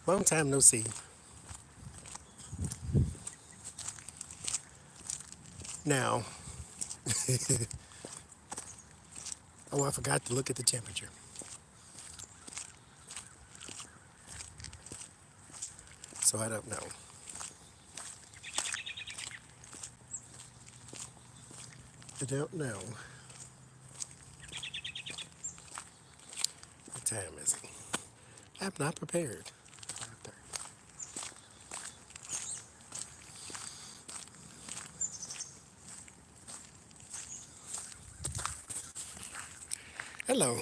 Long time no see. Now, oh, I forgot to look at the temperature. So I don't know. I don't know. What time is it? I'm not prepared. 5:30. Hello.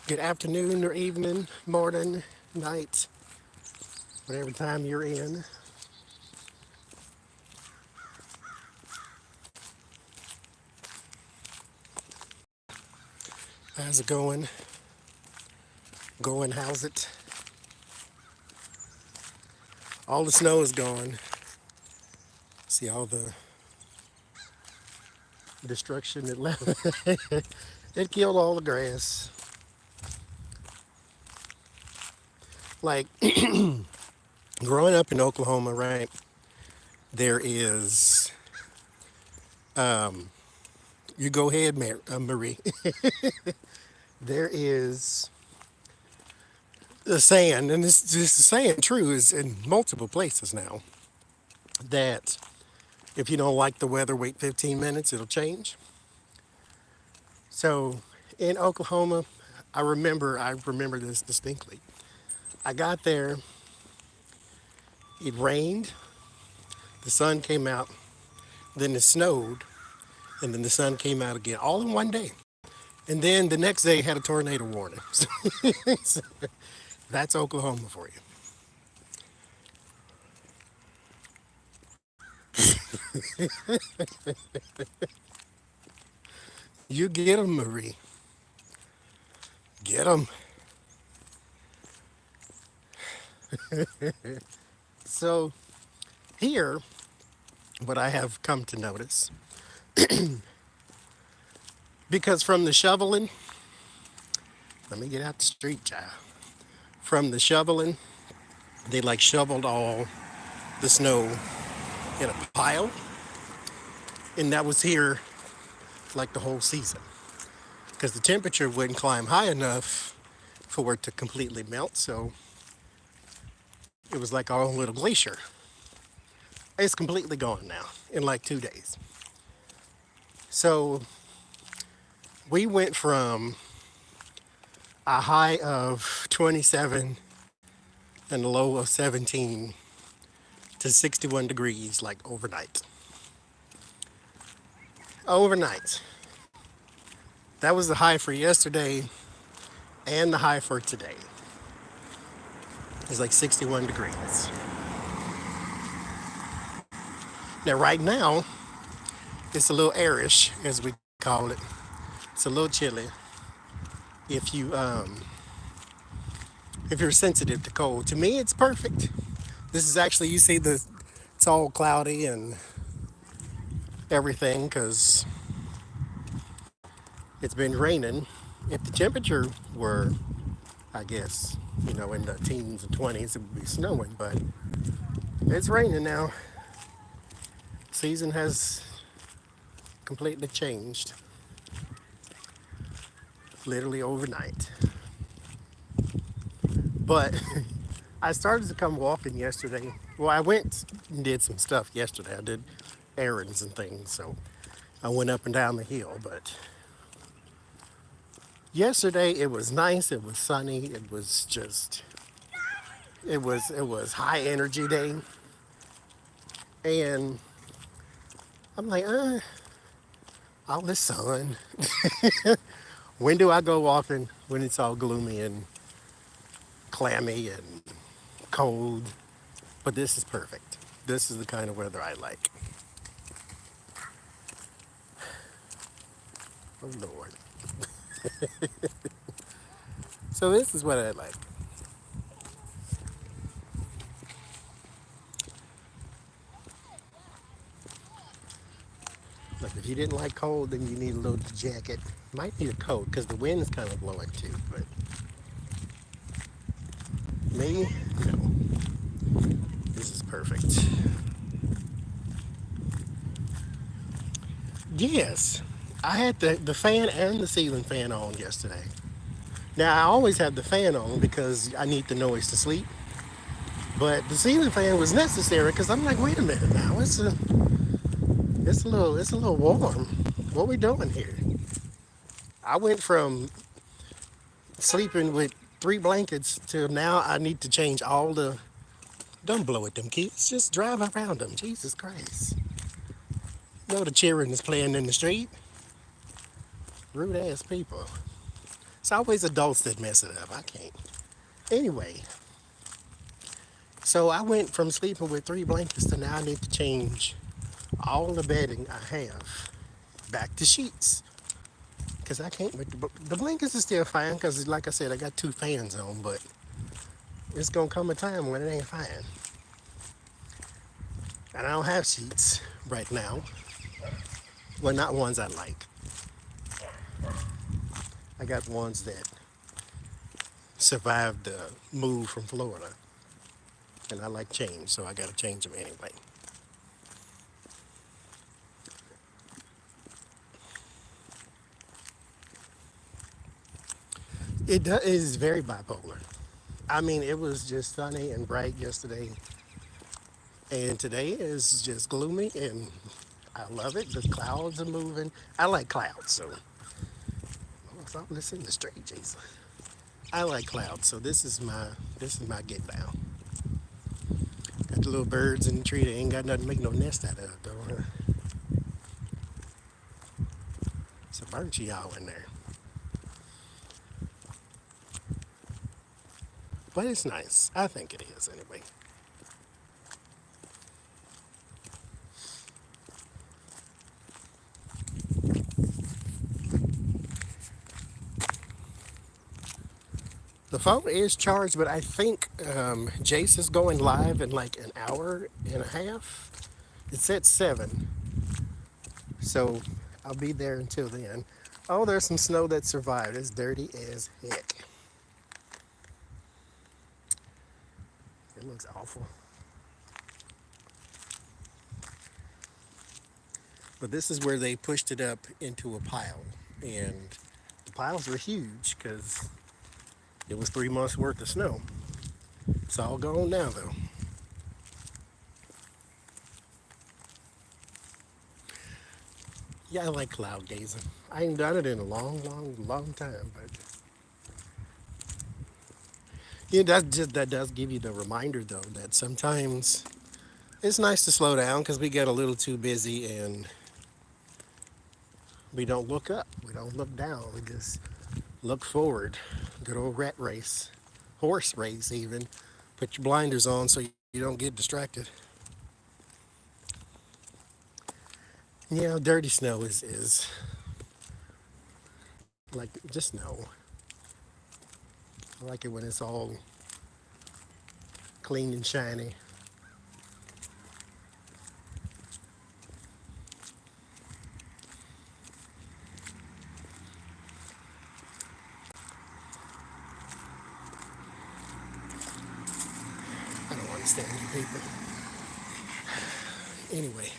Good afternoon or evening, morning, night, whatever time you're in. How's it going? How's it? All the snow is gone. See all the destruction it left. It killed all the grass. Like growing up in Oklahoma, right? There is, you go ahead, Marie. There is the saying, and this saying true is in multiple places now, that if you don't like the weather, wait 15 minutes, it'll change. So in Oklahoma, I remember this distinctly. I got there, it rained, the sun came out, then it snowed, and then the sun came out again, all in one day. And then the next day had a tornado warning. So that's Oklahoma for you. You get them, Marie. Get them. So here, what I have come to notice, because from the shoveling, let me get out the street, child. From the shoveling, they like shoveled all the snow in a pile, and that was here like the whole season because the temperature wouldn't climb high enough for it to completely melt. So it was like our own little glacier. It's completely gone now in like 2 days. So we went from a high of 27 and a low of 17 to 61 degrees like overnight. Overnight. That was the high for yesterday and the high for today. It's like 61 degrees. Now right now, it's a little airish, as we call it. It's a little chilly. If you're sensitive to cold, to me it's perfect. This is actually, you see it's all cloudy and everything because it's been raining. If the temperature were, I guess, in the teens and 20s, it would be snowing, but it's raining now. Season has completely changed, literally overnight. But I started to come walking yesterday. Well, I went and did some stuff yesterday. I did errands and things, so I went up and down the hill. But yesterday it was nice. It was sunny. It was just, it was high energy day, and I'm like, all this sun. When do I go walking when it's all gloomy and clammy and cold? But this is perfect. This is the kind of weather I like. Oh Lord. So this is what I like. Like if you didn't like cold, then you need a little jacket. Might need a coat because the wind is kind of blowing too. But me, no. This is perfect. Yes, I had the fan and the ceiling fan on yesterday. Now I always have the fan on because I need the noise to sleep. But the ceiling fan was necessary because I'm like, wait a minute now, it's a little warm. What we doing here? I went from sleeping with 3 blankets to now I need to change all the. Don't blow at them kids. Just drive around them. Jesus Christ. You know the cheering is playing in the street. Rude ass people. It's always adults that mess it up. I can't. Anyway, so I went from sleeping with 3 blankets to now I need to change all the bedding I have back to sheets. Because I can't with the blankets is still fine because like I said, I got 2 fans on, but it's gonna come a time when it ain't fine. And I don't have sheets right now. Well, not ones I like. I got ones that survived the move from Florida. And I like change, so I gotta change them anyway. It is very bipolar. I mean, it was just sunny and bright yesterday, and today is just gloomy, and I love it. The clouds are moving. I like clouds, so something that's in the street, Jesus. I like clouds, so this is my get down. Got the little birds in the tree. They ain't got nothing to make no nest out of, though. Huh? It's a bird y'all in there, but it's nice. I think it is anyway. The phone is charged, but I think Jace is going live in like an hour and a half. It's at 7, so I'll be there until then. Oh, there's some snow that survived. It's dirty as heck. It looks awful. But this is where they pushed it up into a pile. And the piles were huge because it was 3 months worth of snow. It's all gone now, though. Yeah, I like cloud gazing. I ain't done it in a long, long, long time, but yeah, that does give you the reminder though that sometimes it's nice to slow down because we get a little too busy and we don't look up, we don't look down, we just look forward. Good old rat race, horse race even. Put your blinders on so you don't get distracted. Yeah, dirty snow is like just snow. I like it when it's all clean and shiny. I don't understand you people. Anyway,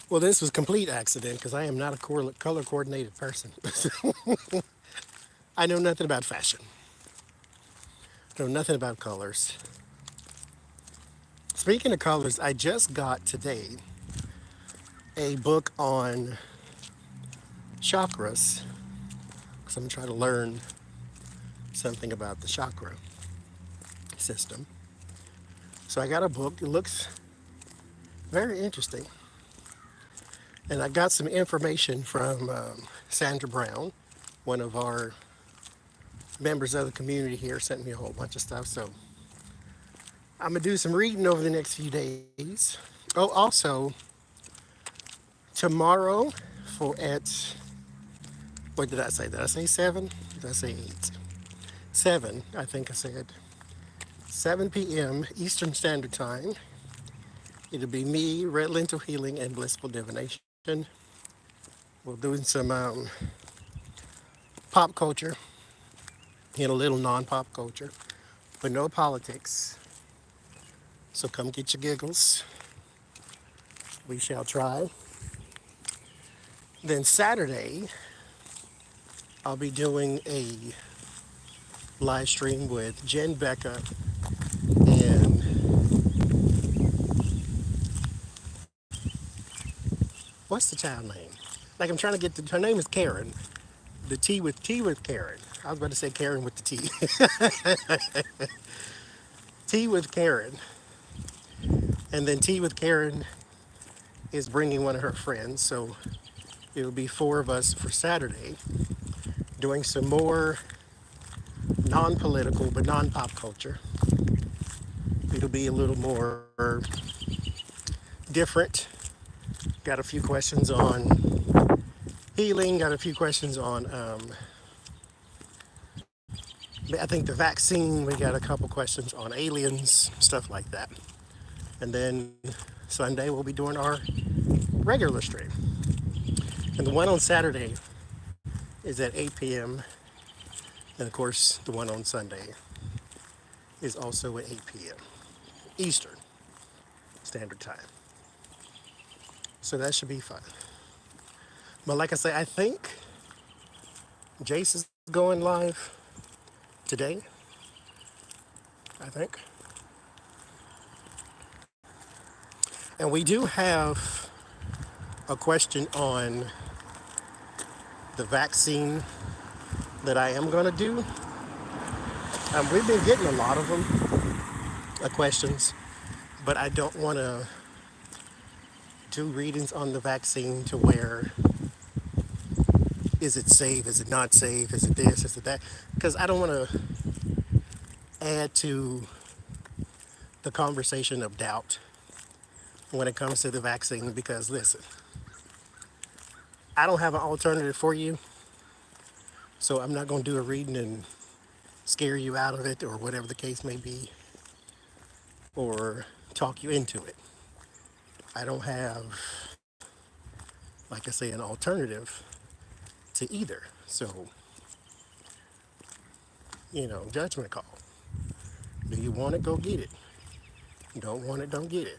well, this was complete accident because I am not a color coordinated person. I know nothing about fashion. I know nothing about colors. Speaking of colors, I just got today a book on chakras because I'm trying to learn something about the chakra system. So I got a book. It looks very interesting. And I got some information from Sandra Brown, one of our members of the community here, sent me a whole bunch of stuff. So I'm going to do some reading over the next few days. Oh, also, tomorrow what did I say? Did I say 7? Did I say 8? 7, I think I said. 7 p.m. Eastern Standard Time. It'll be me, Red Lentil Healing, and Blissful Divination. We're doing some pop culture and a little non-pop culture, but no politics. So come get your giggles. We shall try. Then Saturday, I'll be doing a live stream with Jen Becca and what's the child name? Like I'm trying to get the, her name is Karen. The T with Karen. I was about to say Karen with the T. T with Karen. And then T with Karen is bringing one of her friends. So it'll be four of us for Saturday doing some more non-political but non-pop culture. It'll be a little more different. Got a few questions on healing, got a few questions on, I think the vaccine, we got a couple questions on aliens, stuff like that. And then Sunday we'll be doing our regular stream. And the one on Saturday is at 8 p.m. And of course, the one on Sunday is also at 8 p.m. Eastern Standard Time. So that should be fun. But like I say, I think Jace is going live today. I think. And we do have a question on the vaccine that I am going to do. We've been getting a lot of them, questions, but I don't want to do readings on the vaccine to where is it safe, is it not safe, is it this, is it that, because I don't want to add to the conversation of doubt when it comes to the vaccine, because listen, I don't have an alternative for you, so I'm not going to do a reading and scare you out of it or whatever the case may be, or talk you into it. I don't have, like I say, an alternative to either. So, judgment call. Do you want it? Go get it. Don't want it? Don't get it.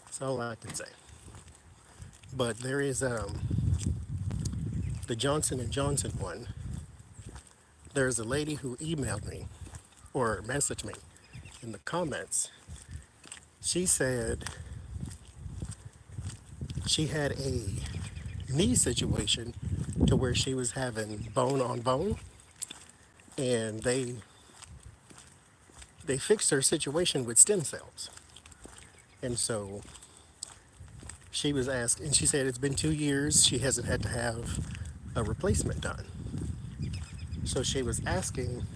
That's all I can say. But there is the Johnson and Johnson one. There's a lady who emailed me or messaged me in the comments. She said she had a knee situation to where she was having bone on bone, and they fixed her situation with stem cells. And so she was asked, and she said it's been 2 years, she hasn't had to have a replacement done. So she was asking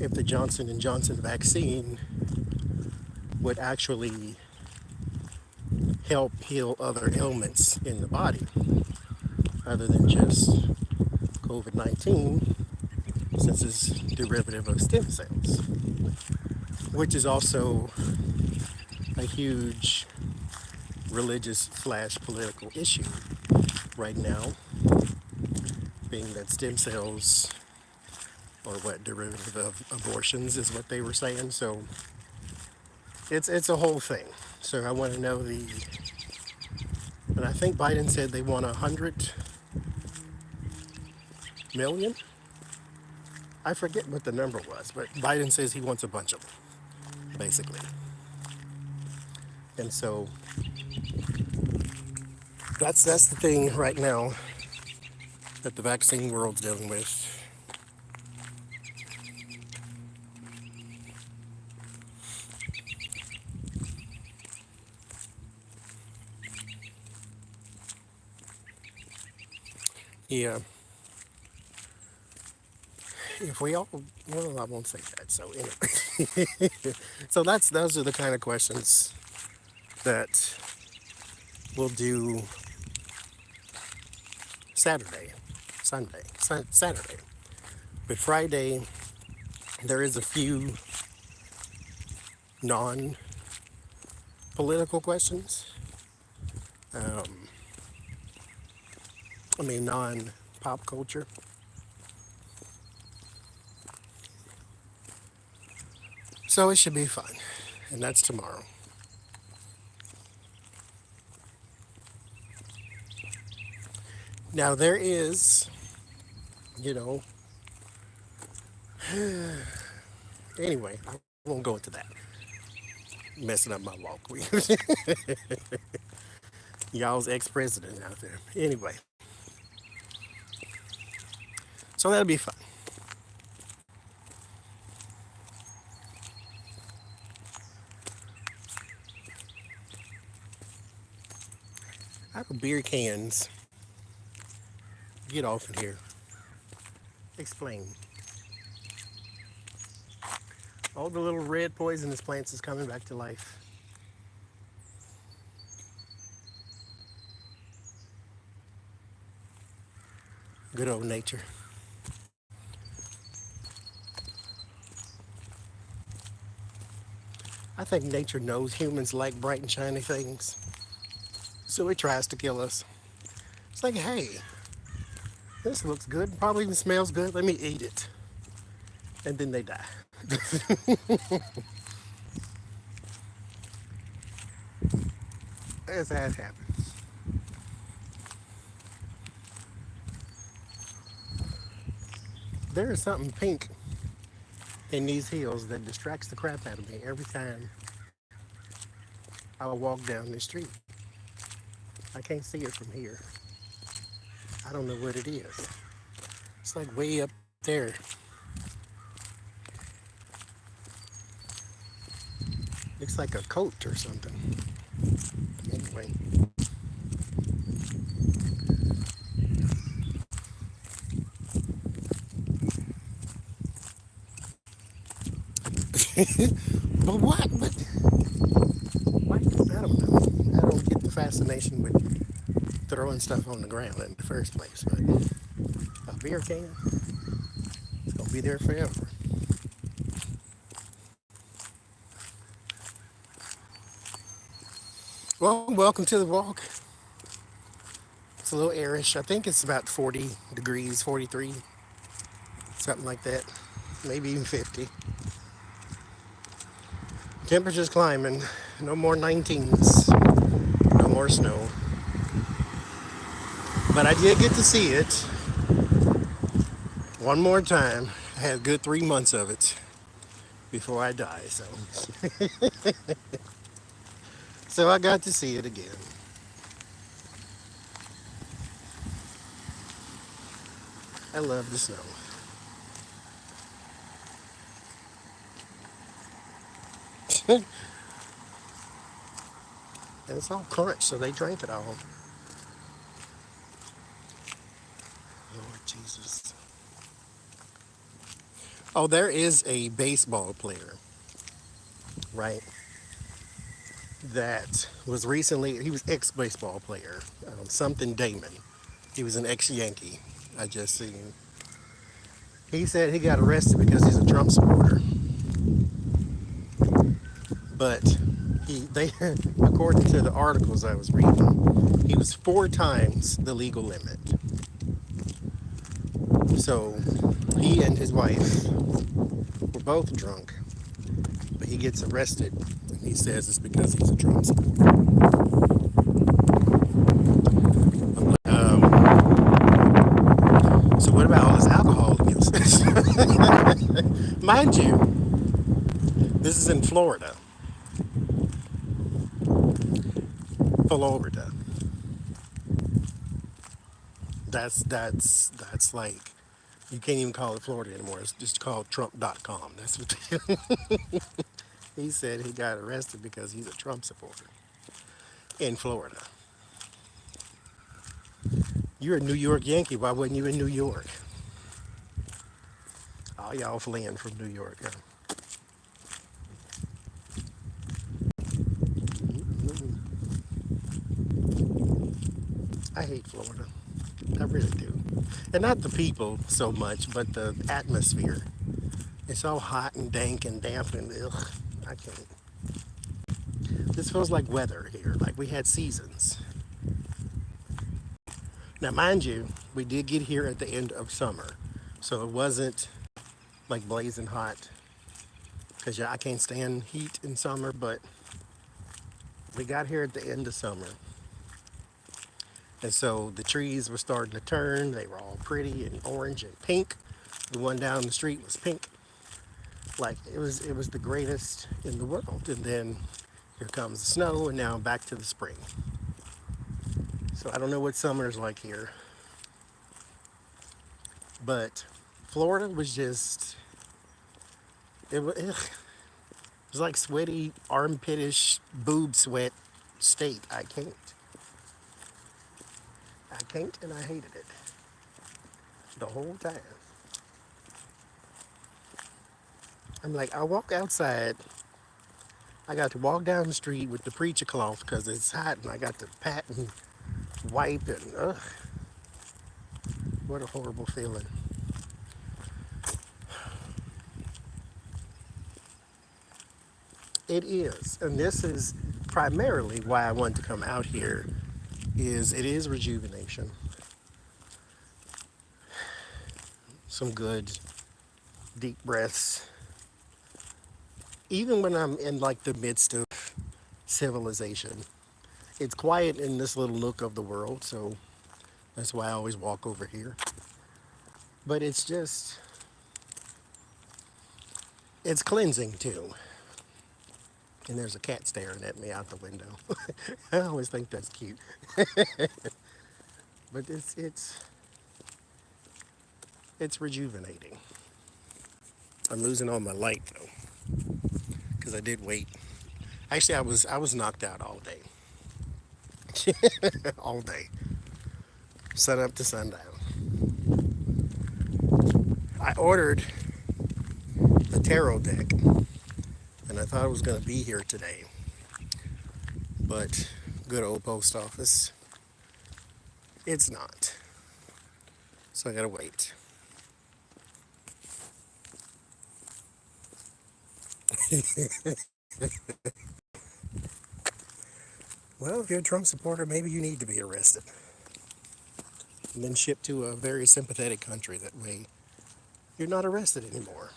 if the Johnson and Johnson vaccine would actually help heal other ailments in the body other than just COVID-19, since it's derivative of stem cells, which is also a huge religious / political issue right now, being that stem cells or what derivative of abortions is what they were saying. So it's a whole thing. So I want to know and I think Biden said they want 100 million. I forget what the number was, but Biden says he wants a bunch of them, basically. And so that's the thing right now that the vaccine world's dealing with. Yeah. If we all, well, I won't say that. So anyway, so those are the kind of questions that we'll do Saturday, Sunday, Saturday. But Friday, there is a few non political questions. Um, I mean, non-pop culture. So it should be fun. And that's tomorrow. Now, there is, you know, anyway, I won't go into that. Messing up my walk. Y'all's ex-president out there. Anyway, so that'll be fun. How do beer cans get off in here? Explain. All the little red poisonous plants is coming back to life. Good old nature. I think nature knows humans like bright and shiny things, so it tries to kill us. It's like, hey, this looks good, probably even smells good, let me eat it. And then they die. That's how it happens. There is something pink in these hills that distracts the crap out of me every time I walk down the street. I can't see it from here. I don't know what it is. It's like way up there. Looks like a coat or something. Anyway. But what? But why? I don't know. I don't get the fascination with throwing stuff on the ground in the first place. But a beer can, it's gonna be there forever. Well, welcome to the walk. It's a little airish. I think it's about 40 degrees, 43, something like that. Maybe even 50. Temperature's climbing. No more 19s. No more snow. But I did get to see it one more time. I had a good 3 months of it before I die. So I got to see it again. I love the snow. And it's all crunch, so they drank it all. Lord Jesus. Oh, there is a baseball player, right? That was recently, he was ex-baseball player, something Damon. He was an ex-Yankee. I just seen. He said he got arrested because he's a Trump supporter. But they, according to the articles I was reading, he was 4 times the legal limit. So he and his wife were both drunk, but he gets arrested, and he says it's because he's a Trump supporter. So what about all this alcohol abuse? Mind you, this is in Florida. Florida. That's like, you can't even call it Florida anymore. It's just called Trump.com. That's what he said. He got arrested because he's a Trump supporter in Florida. You're a New York Yankee. Why wasn't you in New York? All y'all fleeing from New York. Huh? I hate Florida. I really do. And not the people so much, but the atmosphere. It's all hot and dank and damp and ugh, I can't. This feels like weather here, like we had seasons. Now, mind you, we did get here at the end of summer, so it wasn't like blazing hot. Because yeah, I can't stand heat in summer, but we got here at the end of summer. And so the trees were starting to turn. They were all pretty and orange and pink. The one down the street was pink. Like it was the greatest in the world. And then here comes the snow, and now back to the spring. So I don't know what summer is like here, but Florida was just it was like sweaty, armpitish, boob sweat state. I can't, and I hated it the whole time. I'm like, I walk outside. I got to walk down the street with the preacher cloth because it's hot, and I got to pat and wipe, and ugh, what a horrible feeling. It is, and this is primarily why I wanted to come out here. Is it is rejuvenation, some good deep breaths, even when I'm in like the midst of civilization. It's quiet in this little nook of the world, so that's why I always walk over here. But it's cleansing too. And there's a cat staring at me out the window. I always think that's cute. But it's rejuvenating. I'm losing all my light though, because I did wait. Actually, I was knocked out all day, all day, sun up to sundown. I ordered a tarot deck, and I thought it was going to be here today, but good old post office, it's not. So I gotta wait. Well, if you're a Trump supporter, maybe you need to be arrested and then shipped to a very sympathetic country. That way, you're not arrested anymore.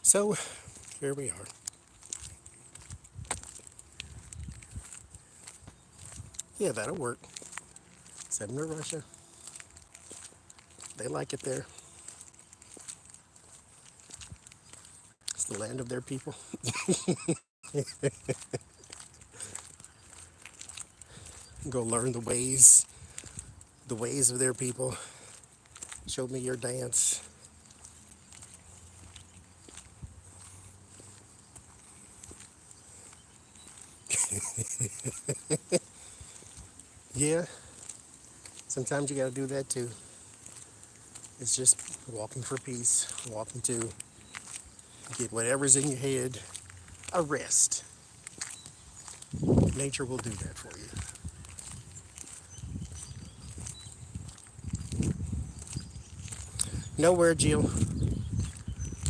So, here we are. Yeah, that'll work. Send them to Russia. They like it there. It's the land of their people. Go learn the ways of their people. Show me your dance. Yeah, sometimes you gotta do that too. It's just walking for peace, walking to get whatever's in your head a rest. Nature will do that for you. Nowhere, Jill.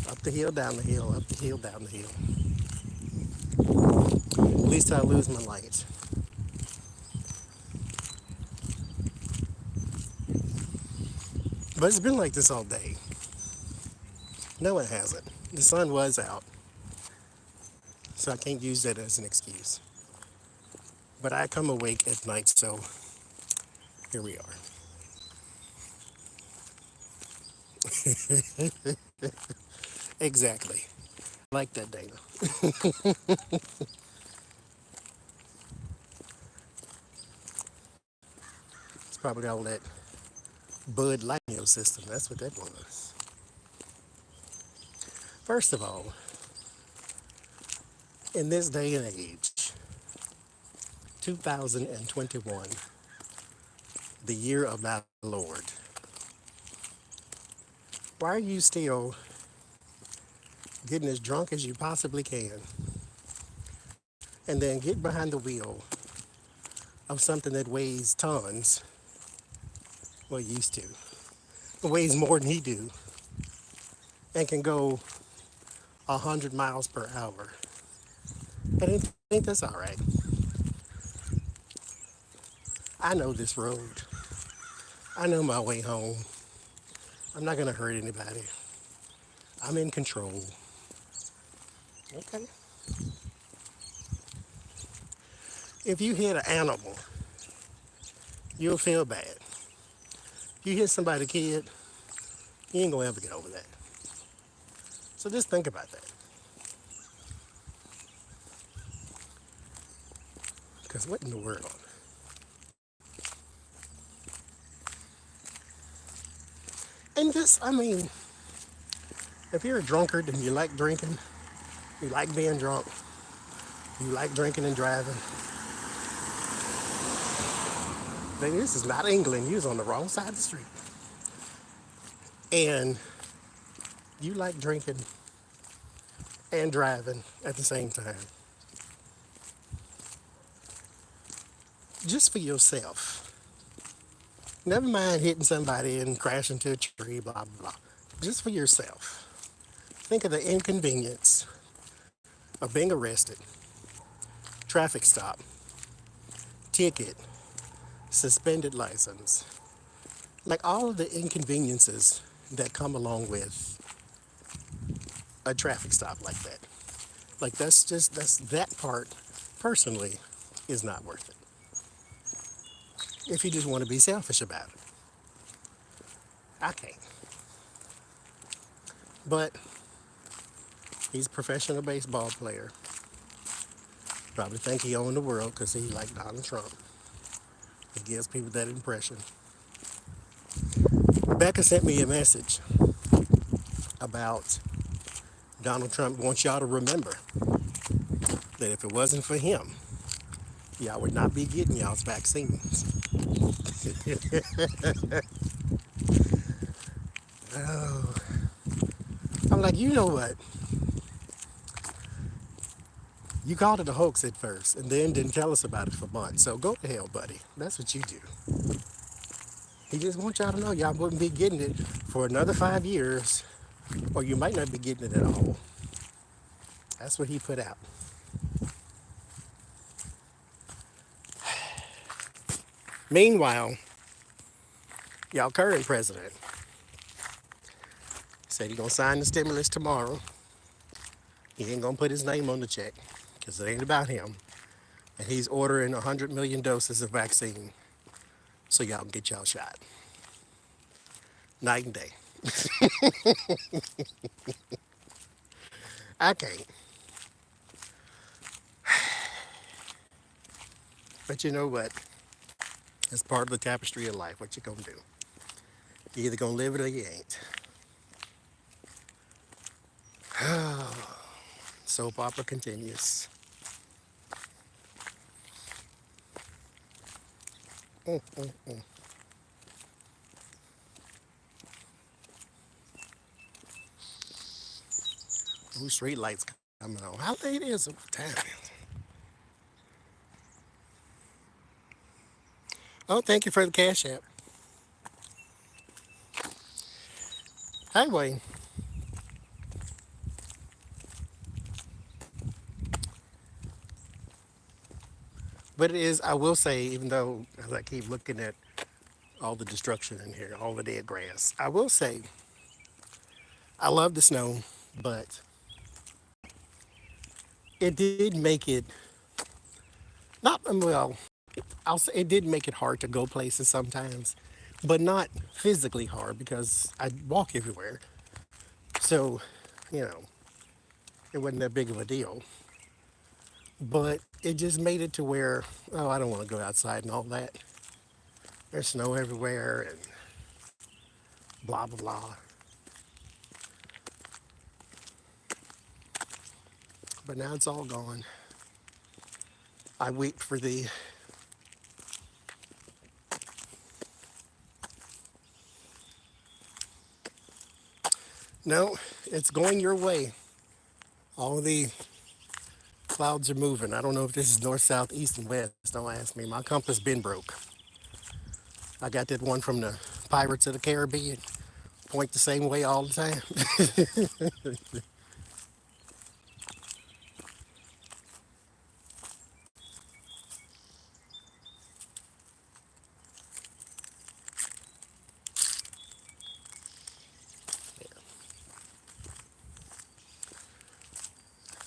Up the hill, down the hill, up the hill, down the hill. At least I lose my light. But it's been like this all day. No, it hasn't. The sun was out, so I can't use that as an excuse. But I come awake at night, so here we are. Exactly. I like that, Dana. It's probably all that Bud Light in your system. That's what that was. First of all, in this day and age, 2021, the year of our Lord, why are you still getting as drunk as you possibly can and then get behind the wheel of something that weighs tons, well, used to, it weighs more than he do, and can go 100 miles per hour. I didn't think that's all right. I know this road. I know my way home. I'm not gonna hurt anybody. I'm in control. Okay. If you hit an animal, you'll feel bad. If you hit somebody's kid, you ain't gonna ever get over that. So just think about that. Because what in the world? And just, I mean, if you're a drunkard and you like drinking, you like being drunk, you like drinking and driving, then this is not England. You're on the wrong side of the street. And you like drinking and driving at the same time. Just for yourself. Never mind hitting somebody and crashing into a tree, blah, blah, blah. Just for yourself. Think of the inconvenience of being arrested, traffic stop, ticket, suspended license. Like all of the inconveniences that come along with a traffic stop like that. Like that's that part personally is not worth it. If you just want to be selfish about it. I can't. But he's a professional baseball player. Probably think he owned the world because he like Donald Trump. He gives people that impression. Becca sent me a message about Donald Trump wants y'all to remember that if it wasn't for him, y'all would not be getting y'all's vaccines. Oh, I'm like, you know what? You called it a hoax at first and then didn't tell us about it for months. So go to hell, buddy. That's what you do. He just wants y'all to know y'all wouldn't be getting it for another 5 years, or you might not be getting it at all. That's what he put out. Meanwhile, y'all current president said he's gonna sign the stimulus tomorrow. He ain't gonna put his name on the check because it ain't about him. And he's ordering 100 million doses of vaccine so y'all can get y'all shot. Night and day. I can't. But you know what? It's part of the tapestry of life. What you gonna do? You either gonna live it or you ain't. Soap opera continues. Ooh, street lights coming on. How late is it? What time is it? Oh, thank you for the cash app. Hi, Wayne. But it is, I will say, even though as I keep looking at all the destruction in here, all the dead grass, I will say, I love the snow, but it did make it, not, well, I'll say it did make it hard to go places sometimes, but not physically hard because I walk everywhere. So, you know, it wasn't that big of a deal. But it just made it to where, oh, I don't want to go outside and all that. There's snow everywhere and blah, blah, blah. But now it's all gone. I wait for the, no, it's going your way. All the clouds are moving. I don't know if this is north, south, east, and west. Don't ask me. My compass been broke. I got that one from the Pirates of the Caribbean. Point the same way all the time.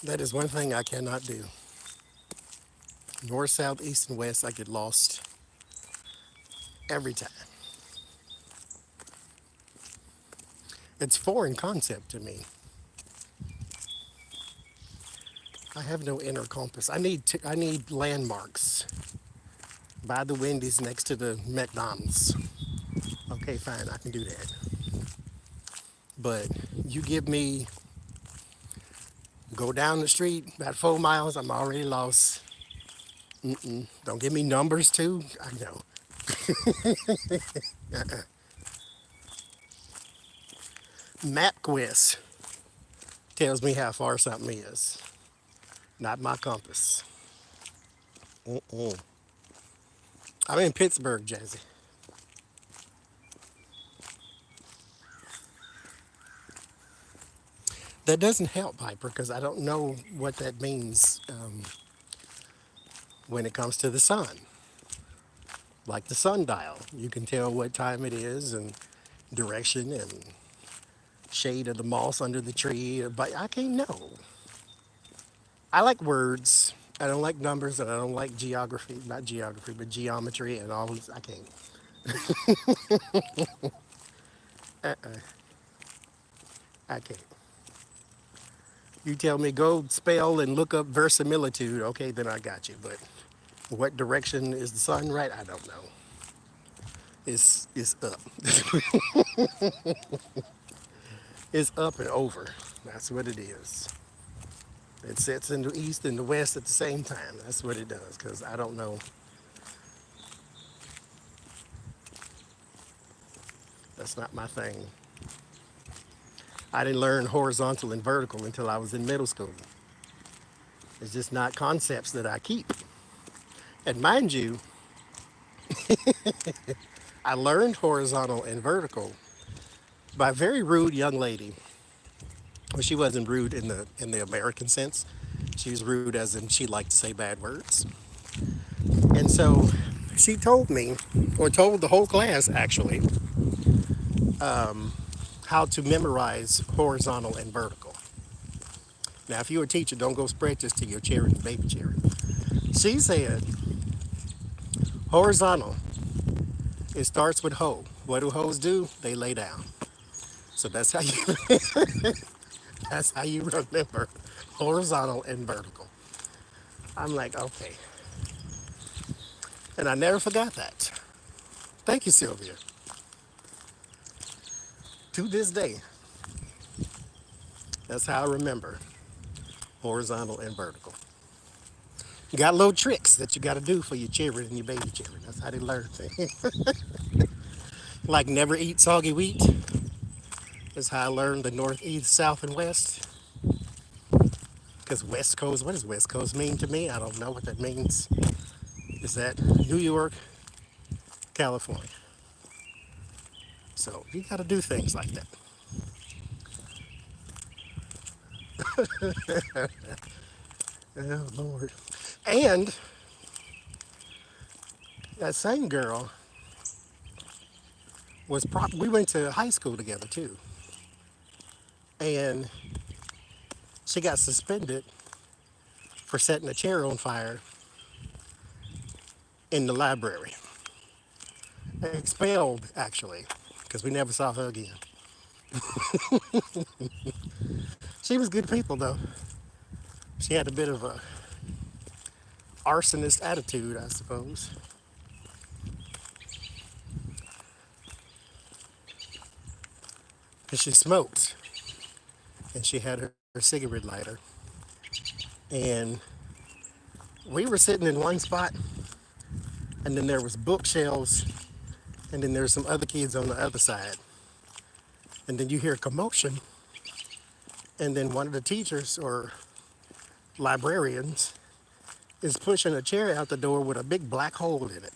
That is one thing I cannot do. North, south, east, and west, I get lost every time. It's foreign concept to me. I have no inner compass. I need landmarks by the Wendy's next to the McDonald's. Okay, fine, I can do that. But you give me go down the street about 4 miles, I'm already lost. Don't give me numbers too. I know. MapQuest tells me how far something is, not my compass. Mm-mm. I'm in Pittsburgh, Jazzy. That doesn't help, Piper, because I don't know what that means when it comes to the sun. Like the sundial, you can tell what time it is and direction and shade of the moss under the tree, but I can't know. I like words. I don't like numbers, and I don't like geography. Not geography, but geometry and all these. I can't. Uh-uh. I can't. You tell me go spell and look up verisimilitude. Okay, then I got you. But what direction is the sun right? I don't know. It's up. It's up and over. That's what it is. It sets in the east and the west at the same time. That's what it does. Because I don't know. That's not my thing. I didn't learn horizontal and vertical until I was in middle school. It's just not concepts that I keep. And mind you, I learned horizontal and vertical by a very rude young lady. Well, she wasn't rude in the American sense. She was rude as in she liked to say bad words. And so she told me, or told the whole class actually, how to memorize horizontal and vertical. Now, if you're a teacher, don't go spread this to your children, baby children. She said, horizontal, it starts with hoe. What do hoes do? They lay down. So that's how you that's how you remember horizontal and vertical. I'm like, okay. And I never forgot that. Thank you, Sylvia. To this day, that's how I remember horizontal and vertical. You got little tricks that you got to do for your children and your baby children. That's how they learn things. Like never eat soggy wheat. That's how I learned the north, east, south, and west. Because West Coast, what does West Coast mean to me? I don't know what that means. Is that New York, California? So you got to do things like that. Oh, Lord. And that same girl we went to high school together too. And she got suspended for setting a chair on fire in the library. Expelled, actually, because we never saw her again. She was good people, though. She had a bit of a arsonist attitude, I suppose. And she smoked, and she had her cigarette lighter. And we were sitting in one spot, and then there was bookshelves, and then there's some other kids on the other side. And then you hear commotion, and then one of the teachers or librarians is pushing a chair out the door with a big black hole in it.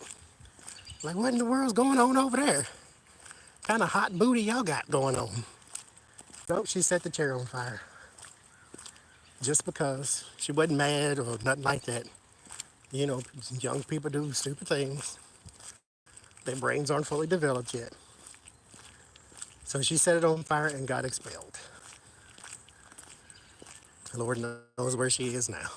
Like, what in the world's going on over there? Kind of hot booty y'all got going on? Nope, she set the chair on fire. Just because. She wasn't mad or nothing like that. You know, young people do stupid things. Their brains aren't fully developed yet. So she set it on fire and got expelled. The Lord knows where she is now.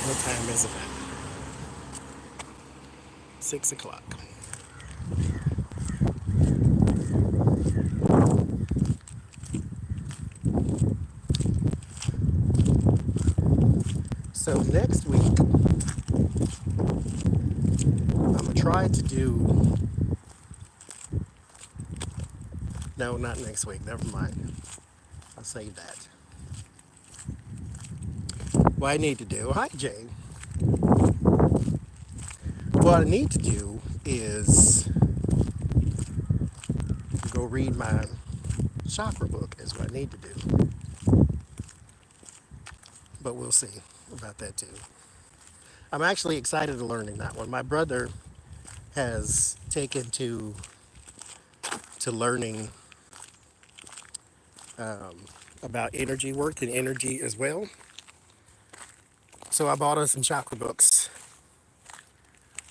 What time is it now? 6 o'clock. So next week, I'm going to try to do. No, not next week. Never mind. I'll save that. What I need to do. Hi, Jane. What I need to do is go read my chakra book, is what I need to do. But we'll see about that too. I'm actually excited to learning that one. My brother has taken to learning about energy work and energy as well. So I bought us some chakra books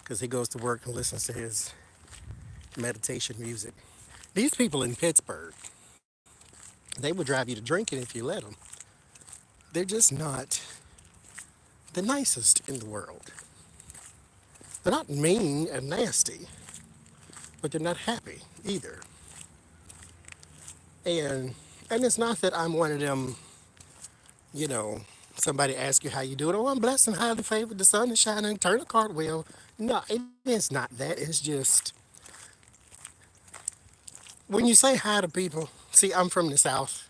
because he goes to work and listens to his meditation music. These people in Pittsburgh, they would drive you to drinking if you let them. They're just not the nicest in the world. They're not mean and nasty, but they're not happy either. And and it's not that I'm one of them, you know, somebody asks you how you doing. Oh, I'm blessed and highly favored. The sun is shining. Turn a cartwheel. No, it is not that. It's just when you say hi to people. See, I'm from the South.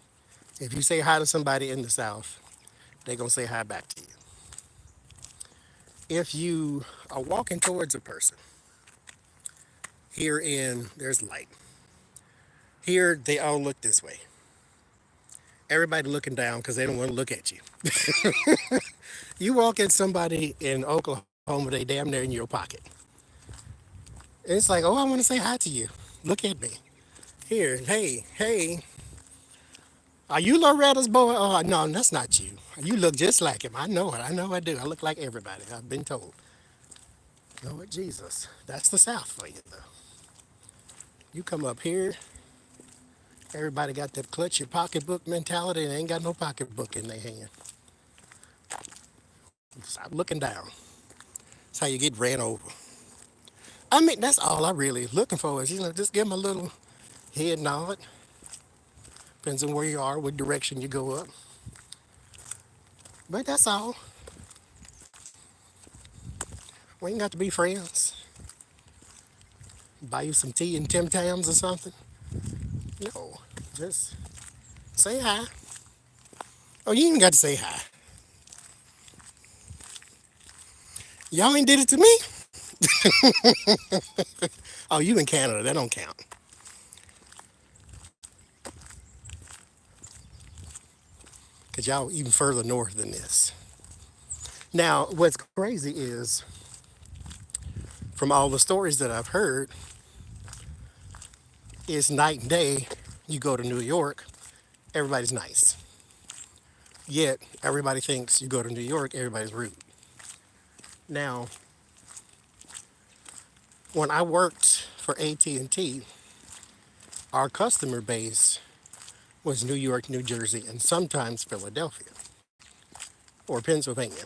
If you say hi to somebody in the South, they're gonna say hi back to you. If you are walking towards a person, there's light. Here, they all look this way. Everybody looking down because they don't want to look at you. You walk at somebody in Oklahoma, they damn near in your pocket. It's like, oh, I want to say hi to you. Look at me. Here, hey, are you Loretta's boy? Oh, no, that's not you. You look just like him. I know it. I know I do. I look like everybody. I've been told. Lord Jesus, that's the South for you, though. You come up here, everybody got that clutch your pocketbook mentality and they ain't got no pocketbook in their hand. Stop looking down. That's how you get ran over. I mean, that's all I really looking for is, just give them a little head nod. Depends on where you are, what direction you go up. But that's all. We ain't got to be friends. Buy you some tea and Tim Tams or something. No, just say hi. Oh, you even got to say hi. Y'all ain't did it to me? Oh, you in Canada, that don't count. Because y'all even further north than this. Now, what's crazy is, from all the stories that I've heard, is night and day. You go to New York, everybody's nice. Yet, everybody thinks you go to New York, everybody's rude. Now, when I worked for AT&T, our customer base was New York, New Jersey, and sometimes Philadelphia or Pennsylvania.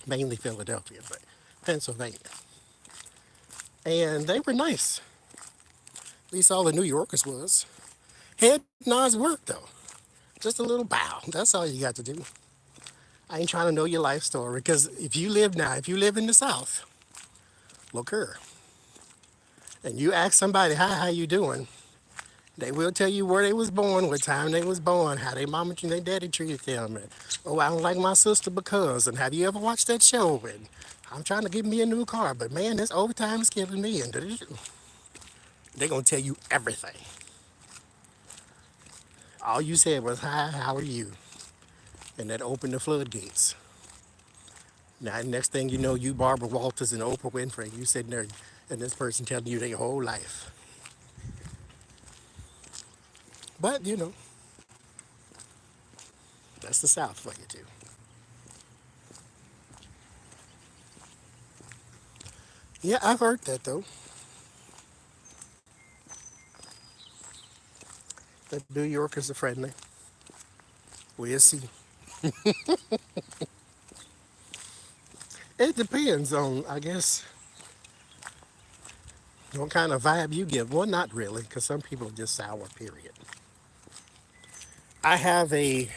Mainly Philadelphia, but Pennsylvania. And they were nice. At least all the New Yorkers was. Head nods work though. Just a little bow. That's all you got to do. I ain't trying to know your life story because if you live in the South, look here, and you ask somebody, hi, how you doing? They will tell you where they was born, what time they was born, how their mama and their daddy treated them. And, oh, I don't like my sister because. And have you ever watched that show? And I'm trying to get me a new car, but man, this overtime is killing me. And they're going to tell you everything. All you said was, hi, how are you? And that opened the floodgates. Now, next thing you know, you Barbara Walters and Oprah Winfrey, you sitting there and this person telling you their whole life. But, that's the South for you, too. Yeah, I've heard that, though. That New Yorkers are friendly. We'll see. It depends on, I guess, what kind of vibe you give. Well, not really, because some people are just sour, period. I have a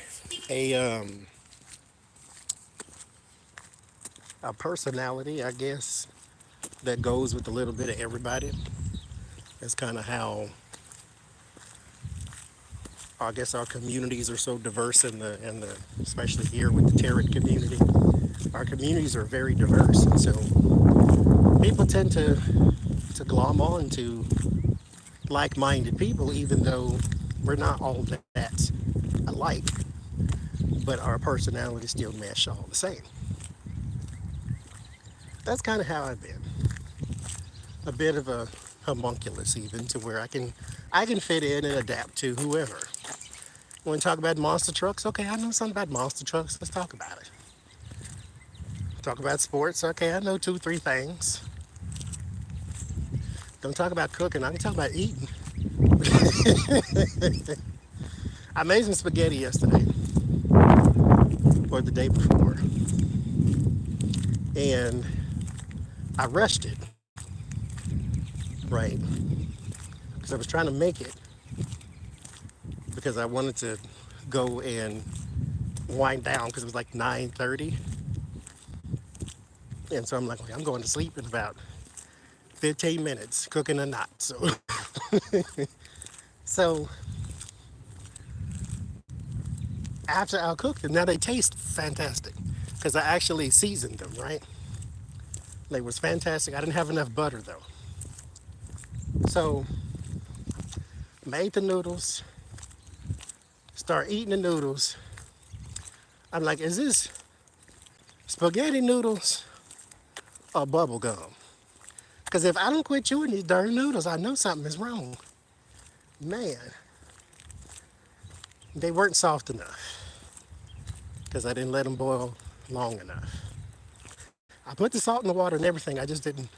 um, a personality, I guess, that goes with a little bit of everybody. That's kind of how I guess our communities are so diverse in the especially here with the tarot community. Our communities are very diverse, and so people tend to glom on to like-minded people, even though we're not all that alike, but our personalities still mesh all the same. That's kind of how I've been. A bit of a homunculus, even to where I can fit in and adapt to whoever. Want to talk about monster trucks? Okay, I know something about monster trucks. Let's talk about it. Talk about sports? Okay, I know two, three things. Don't talk about cooking. I can talk about eating. I made some spaghetti yesterday or the day before, and I rushed it, right? Because I was trying to make it because I wanted to go and wind down because it was like 9:30, and so I'm like, okay, I'm going to sleep in about 15 minutes, cooking or not. So after I cooked them, now they taste fantastic because I actually seasoned them, right? They was fantastic. I didn't have enough butter though. So made the noodles, start eating the noodles. I'm like, is this spaghetti noodles or bubble gum? Because if I don't quit chewing these darn noodles, I know something is wrong. Man, they weren't soft enough because I didn't let them boil long enough. I put the salt in the water and everything. I just didn't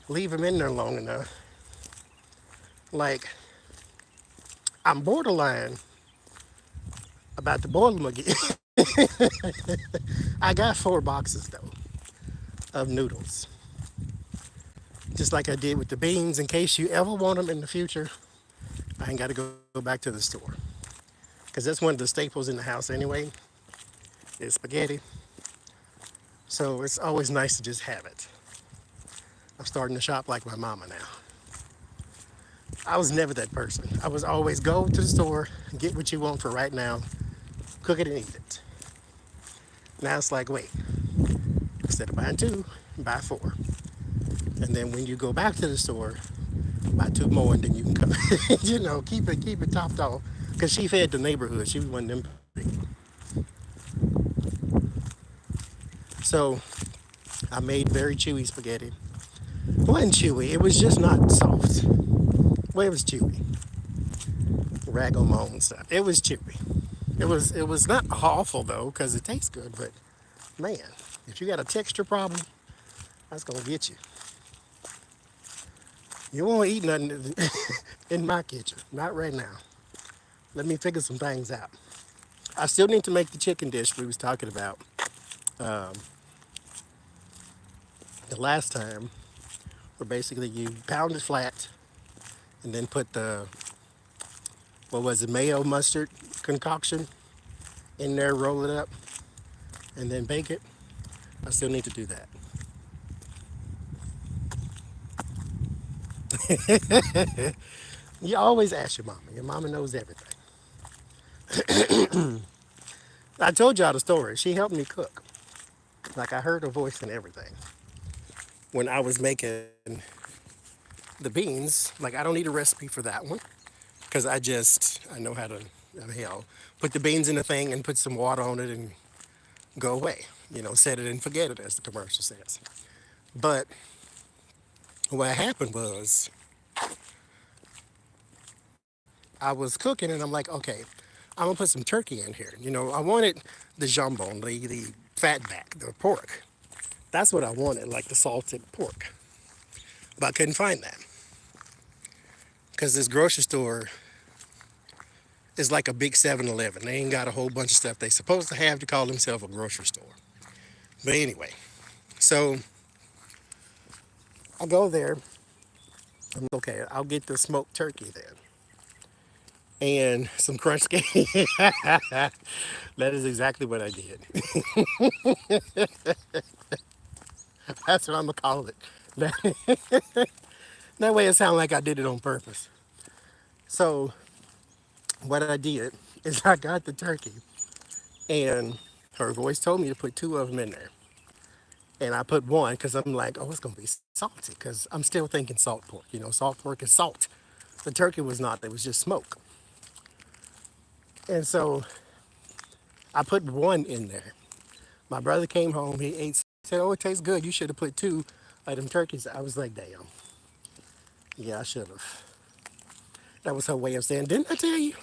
leave them in there long enough. Like, I'm borderline about to boil them again. I got 4 boxes though of noodles, just like I did with the beans. In case you ever want them in the future, I ain't got to go back to the store because that's one of the staples in the house anyway. Is spaghetti, so it's always nice to just have it. I'm starting to shop like my mama now. I was never that person. I was always go to the store, get what you want for right now, cook it and eat it. Now it's like, wait, instead of buying 2, buy 4. And then when you go back to the store, buy 2 more and then you can come, keep it topped off. Because she fed the neighborhood. She was one of them. So I made very chewy spaghetti. It wasn't chewy, it was just not soft. Well, it was chewy. Rag on my own stuff. It was chewy. It was not awful though, because it tastes good, but man, if you got a texture problem, that's gonna get you. You won't eat nothing in my kitchen. Not right now. Let me figure some things out. I still need to make the chicken dish we was talking about um, the last time, where basically you pound it flat and then put the, what was it, mayo mustard concoction in there, roll it up, and then bake it. I still need to do that. You always ask your mama. Your mama knows everything. I told y'all the story. She helped me cook. Like I heard her voice and everything. When I was making the beans, like I don't need a recipe for that one. Because I know how to, hell, put the beans in the thing and put some water on it and go away. Set it and forget it, as the commercial says. But what happened was I was cooking and I'm like, okay, I'm gonna put some turkey in here. I wanted the jambon, the fat back, the pork. That's what I wanted, like the salted pork. But I couldn't find that because this grocery store is like a big 7-Eleven. They ain't got a whole bunch of stuff they supposed to have to call themselves a grocery store. But anyway, so I go there. I'm okay. I'll get the smoked turkey then, and some crunch skin. That is exactly what I did. That's what I'm gonna call it. That way it sounds like I did it on purpose. So what I did is I got the turkey, and her voice told me to put two of them in there. And I put one because I'm like, oh, it's gonna be salty because I'm still thinking salt pork. Salt pork is salt. The turkey was not. It was just smoke. And so I put one in there. My brother came home. He ate. Said, "Oh, it tastes good. You should have put two of them turkeys." I was like, "Damn. Yeah, I should have." That was her way of saying, "Didn't I tell you?"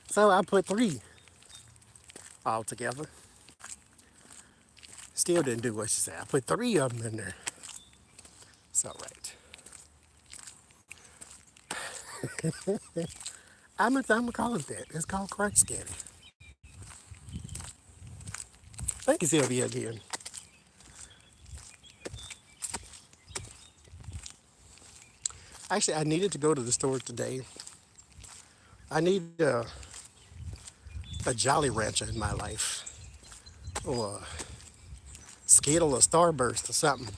So I put three all together. Still didn't do what she said. I put three of them in there. It's all right. I'm gonna call it that. It's called crunch skin. Thank you, Sylvia, again. Actually, I needed to go to the store today. I need a Jolly Rancher in my life, or a Skittle or Starburst or something.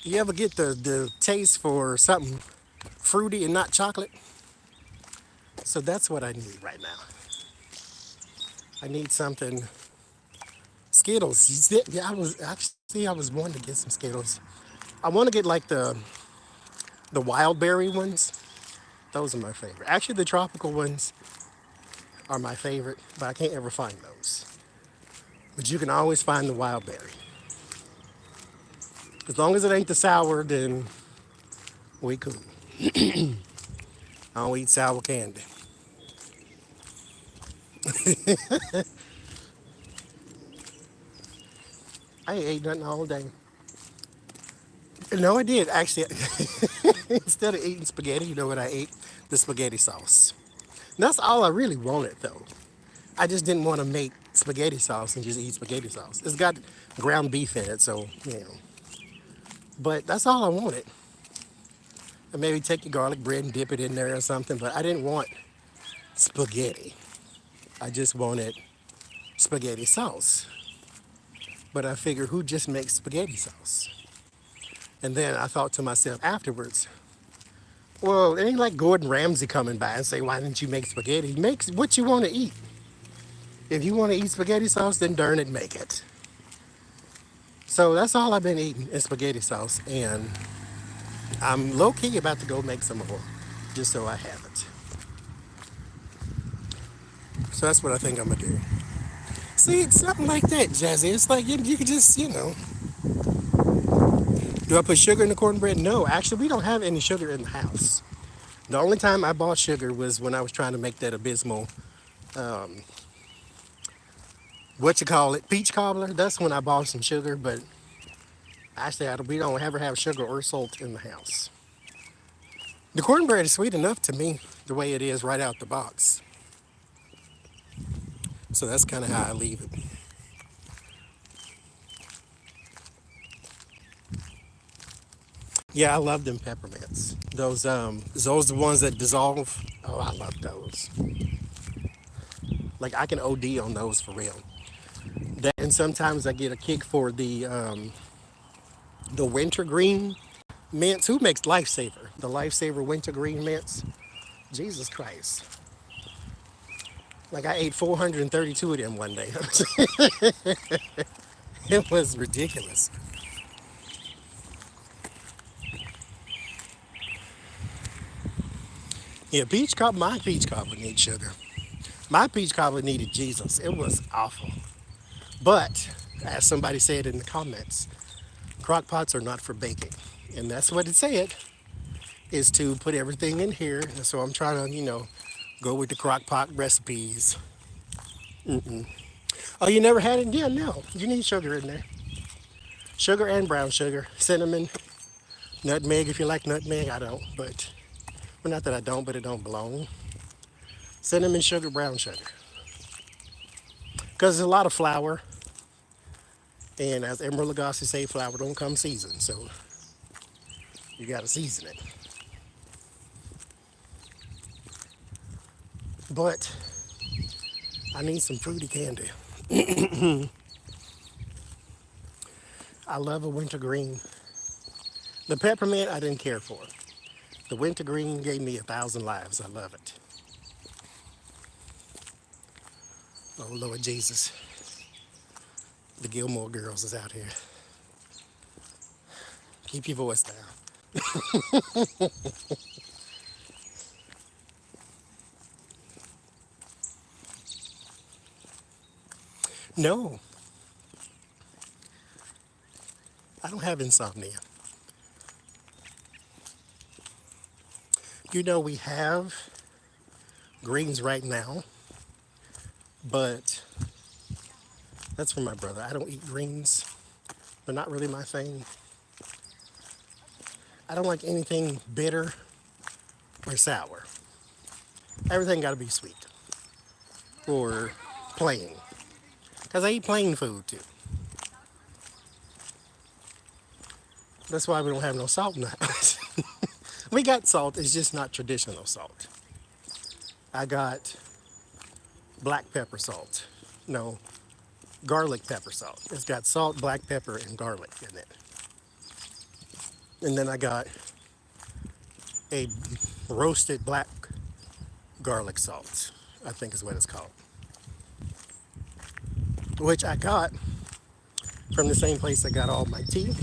You ever get the taste for something fruity and not chocolate? So that's what I need right now. I need something. Skittles. Yeah, I was wanting to get some Skittles. I want to get like the wild berry ones. Those are my favorite. Actually, the tropical ones are my favorite, but I can't ever find those. But you can always find the wild berry. As long as it ain't the sour, then we cool. I don't eat sour candy. I ain't ate nothing all day. No, I did actually. Instead of eating spaghetti, you know what I ate? The spaghetti sauce. And that's all I really wanted, though. I just didn't want to make spaghetti sauce and just eat spaghetti sauce. It's got ground beef in it, so you know. But that's all I wanted. And maybe take your garlic bread and dip it in there or something. But I didn't want spaghetti. I just wanted spaghetti sauce. But I figured, who just makes spaghetti sauce? And then I thought to myself afterwards, well, it ain't like Gordon Ramsay coming by and say, why didn't you make spaghetti? Make what you want to eat. If you want to eat spaghetti sauce, then darn it, make it. So that's all I've been eating is spaghetti sauce. And I'm low-key about to go make some more, just so I have it. So that's what I think I'm going to do. See, it's something like that, Jazzy. It's like you could just, do I put sugar in the cornbread? No, actually, we don't have any sugar in the house. The only time I bought sugar was when I was trying to make that abysmal, peach cobbler. That's when I bought some sugar, but actually, we don't ever have sugar or salt in the house. The cornbread is sweet enough to me, the way it is right out the box. So that's kind of how I leave it. Yeah, I love them peppermints. Those the ones that dissolve. Oh, I love those. Like I can OD on those for real. And sometimes I get a kick for the wintergreen. Mints, who makes Lifesaver? The Lifesaver wintergreen mints? Jesus Christ. Like I ate 432 of them one day. It was ridiculous. Yeah, my peach cobbler needs sugar. My peach cobbler needed Jesus. It was awful. But, as somebody said in the comments, crock pots are not for baking. And that's what it said, is to put everything in here. And so I'm trying to, go with the crock pot recipes. Oh, you never had it? Yeah, no. You need sugar in there. Sugar and brown sugar. Cinnamon, nutmeg if you like nutmeg. I don't, but, well, not that I don't, but it don't belong. Cinnamon, sugar, brown sugar. Because there's a lot of flour. And as Emerald Lagasse say, flour don't come seasoned. So you got to season it. But I need some fruity candy. I love a wintergreen. The peppermint I didn't care for. The wintergreen gave me 1,000 lives. I love it. Oh Lord Jesus. The Gilmore Girls is out here. Keep your voice down. No, I don't have insomnia. We have greens right now, but that's for my brother. I don't eat greens. They're not really my thing. I don't like anything bitter or sour. Everything got to be sweet or plain. Because I eat plain food too. That's why we don't have no salt in the house. We got salt, it's just not traditional salt. I got black pepper salt. No, garlic pepper salt. It's got salt, black pepper, and garlic in it. And then I got a roasted black garlic salt, I think is what it's called. Which I got from the same place I got all my tea,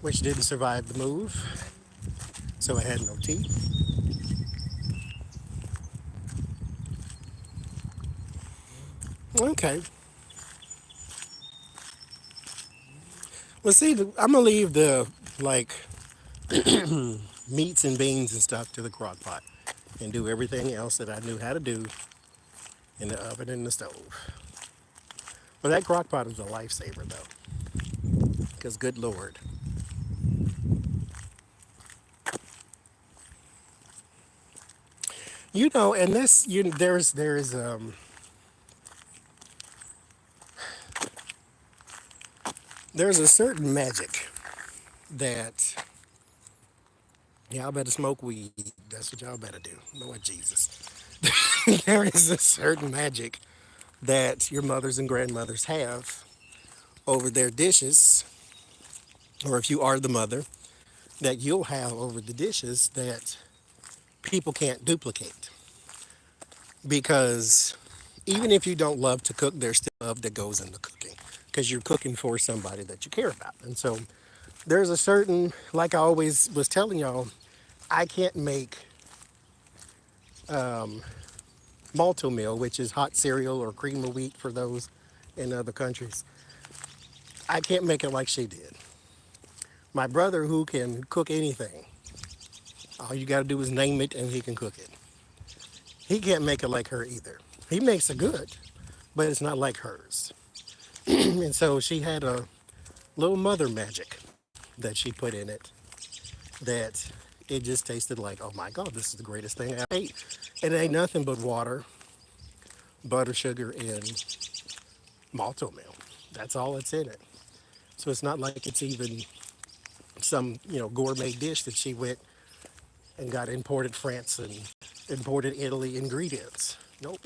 which didn't survive the move, so I had no tea. Okay. Well, see, I'm gonna leave the like meats and beans and stuff to the crock pot and do everything else that I knew how to do in the oven and the stove. But that crock pot is a lifesaver though, because good Lord. And this, there's a certain magic that y'all better smoke weed. That's what y'all better do. Lord Jesus. There is a certain magic that your mothers and grandmothers have over their dishes, or if you are the mother, that you'll have over the dishes that people can't duplicate. Because even if you don't love to cook, there's still love that goes into cooking because you're cooking for somebody that you care about. And so there's a certain, like I always was telling y'all, I can't make malto meal, which is hot cereal or cream of wheat for those in other countries. I can't make it like she did. My brother, who can cook anything, all you got to do is name it and he can cook it. He can't make it like her either. He makes it good, but it's not like hers. And so she had a little mother magic that she put in it that it just tasted like, oh my God, this is the greatest thing I ate. It ain't nothing but water, butter, sugar, and malto meal. That's all that's in it. So it's not like it's even some, gourmet dish that she went and got imported France and imported Italy ingredients. Nope.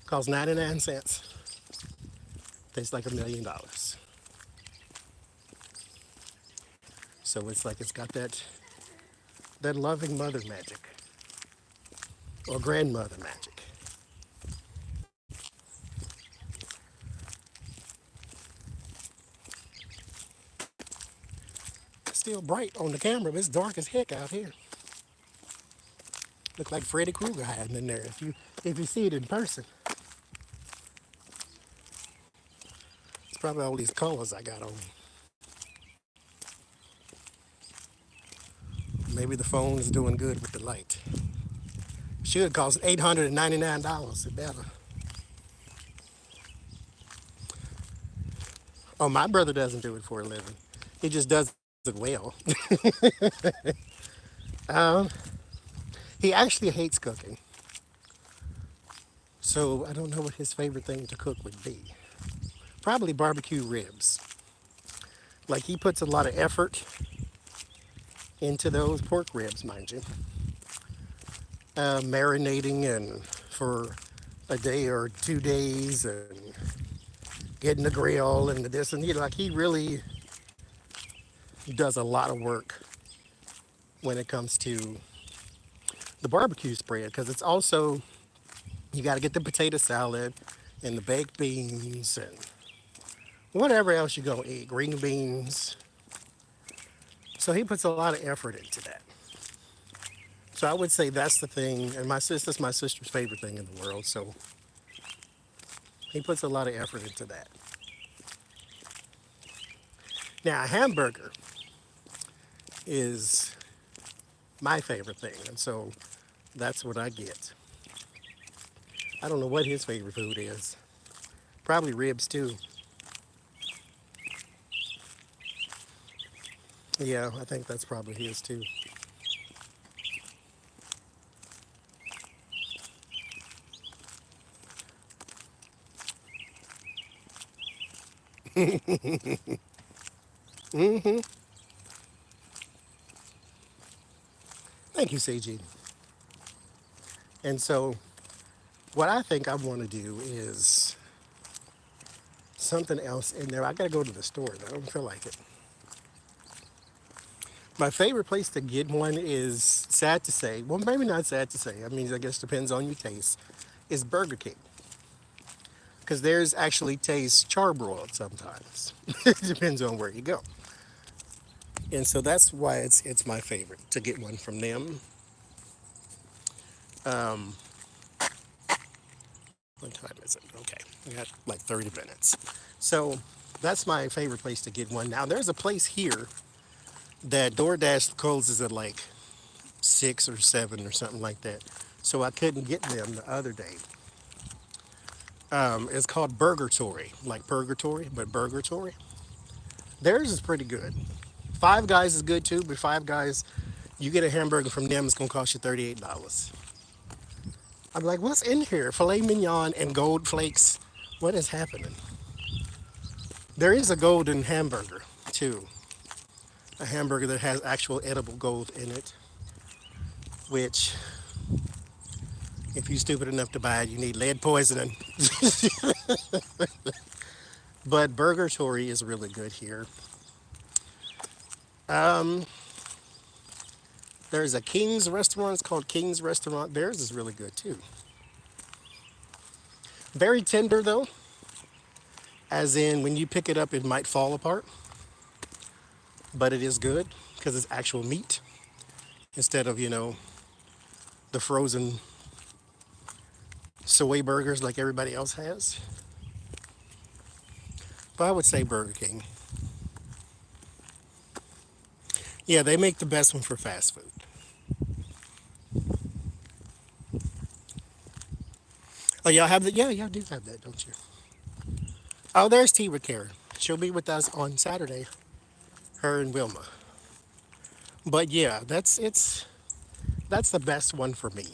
Costs 99 cents. Tastes like $1 million. So it's like it's got that loving mother magic or grandmother magic. It's still bright on the camera, but it's dark as heck out here. Look like Freddy Krueger hiding in there. If you see it in person, it's probably all these colors I got on me. Maybe the phone is doing good with the light. Should cost $899. It better. Oh, my brother doesn't do it for a living. He just does it well. He actually hates cooking. So I don't know what his favorite thing to cook would be. Probably barbecue ribs. Like he puts a lot of effort into those pork ribs, mind you. Marinating and for a day or 2 days and getting the grill and the this and like he really does a lot of work when it comes to the barbecue spread because it's also you got to get the potato salad and the baked beans and whatever else you're gonna eat, green beans. So he puts a lot of effort into that. So I would say that's the thing, and that's my sister's favorite thing in the world. So he puts a lot of effort into that. Now a hamburger is my favorite thing, and so that's what I get. I don't know what his favorite food is. Probably ribs too. Yeah, I think that's probably his too. Thank you, CG. And so, what I think I want to do is something else in there. I got to go to the store. I don't feel like it. My favorite place to get one is sad to say. Well, maybe not sad to say. I mean, I guess depends on your taste. Is Burger King because theirs actually tastes charbroiled sometimes. It depends on where you go. And so that's why it's my favorite to get one from them. Um, what time is it? Okay, we got like 30 minutes. So that's my favorite place to get one. Now there's a place here that DoorDash closes at like 6 or 7 or something like that. So I couldn't get them the other day. It's called Burgertory, like Purgatory, but Burgertory. Theirs is pretty good. Five Guys is good too, but Five Guys, you get a hamburger from them, it's gonna cost you $38. I'm like, what's in here? Filet mignon and gold flakes. What is happening? There is a golden hamburger too. A hamburger that has actual edible gold in it, which if you're stupid enough to buy it, you need lead poisoning. But Burgertory is really good here. Um, there's a King's restaurant. It's called King's Restaurant. Theirs is really good too. Very tender though, as in when you pick it up, it might fall apart, but it is good because it's actual meat instead of, the frozen soy burgers like everybody else has. But I would say Burger King. Yeah, they make the best one for fast food. Oh, y'all have that? Yeah, y'all do have that, don't you? Oh, there's T with Karen. She'll be with us on Saturday. Her and Wilma. But yeah, that's the best one for me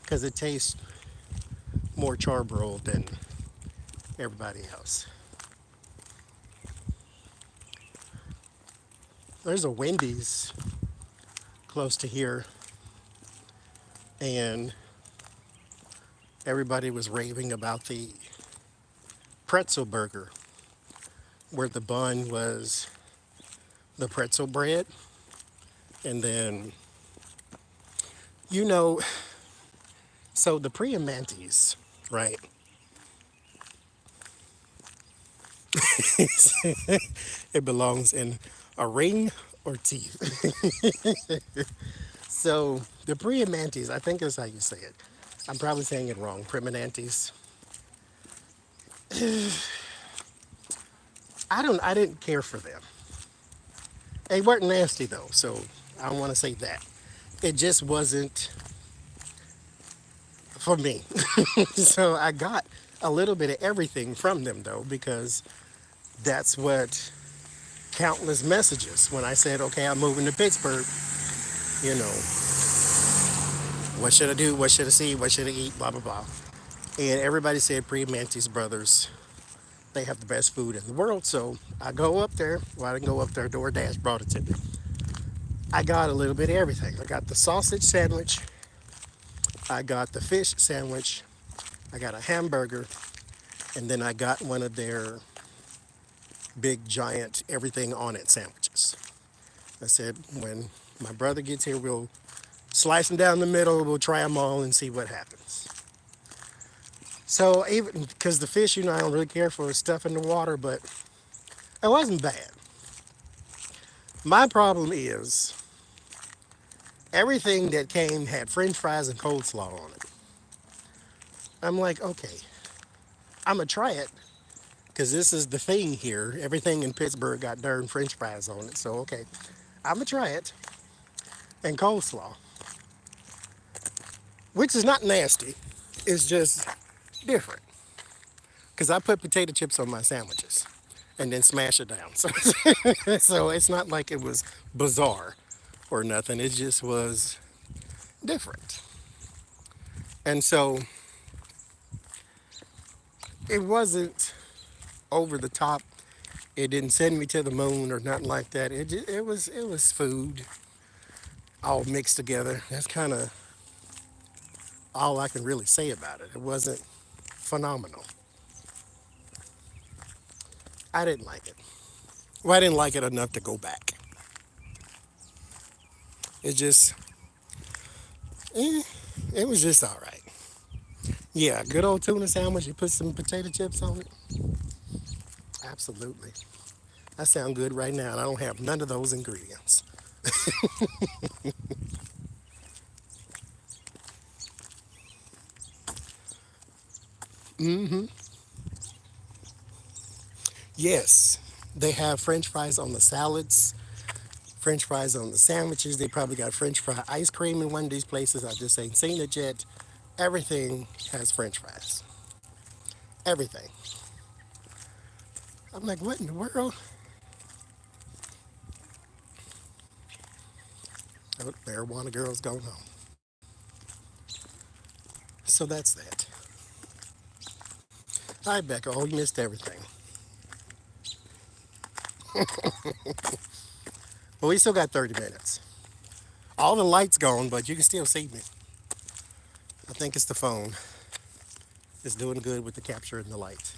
because it tastes more charbroiled than everybody else. There's a Wendy's close to here, and everybody was raving about the pretzel burger, where the bun was the pretzel bread, and then, you know, so the Priamantes, right? It belongs in a ring or teeth. So the Priamantes, I think is how you say it. I'm probably saying it wrong. Primanantes. I didn't care for them. They weren't nasty though, so I don't want to say that. It just wasn't for me. So I got a little bit of everything from them though, because that's what countless messages when I said, okay, I'm moving to Pittsburgh, you know, what should I do? What should I see? What should I eat? Blah, blah, blah. And everybody said Priamantis Brothers, they have the best food in the world. So I go up there. Well, I didn't go up there. DoorDash brought it to me. I got a little bit of everything. I got the sausage sandwich. I got the fish sandwich. I got a hamburger. And then I got one of their big, giant, everything on it sandwiches. I said, when my brother gets here, we'll slice them down the middle. We'll try them all and see what happens. So even because the fish, I don't really care for stuff in the water, but it wasn't bad. My problem is everything that came had French fries and coleslaw on it. I'm like, okay, I'm gonna try it because this is the thing here. Everything in Pittsburgh got darn French fries on it, so okay, I'm gonna try it. And coleslaw, which is not nasty, it's just different. Because I put potato chips on my sandwiches and then smash it down. So, so it's not like it was bizarre or nothing. It just was different. And so it wasn't over the top. It didn't send me to the moon or nothing like that. It was food all mixed together. That's kind of all I can really say about it. It wasn't phenomenal. I didn't like it. Well, I didn't like it enough to go back. It just, eh, it was just all right. Yeah, good old tuna sandwich. You put some potato chips on it. Absolutely. That sounds good right now. And I don't have none of those ingredients. Yes, they have French fries on the salads, French fries on the sandwiches. They probably got French fry ice cream in one of these places. I just ain't seen it yet. Everything has French fries. Everything. I'm like, what in the world? Oh, marijuana girl's going home. So that's that. Hi, Becca. Oh, you missed everything. Well, we still got 30 minutes. All the lights gone, but you can still see me. I think it's the phone. It's doing good with the capture and the light.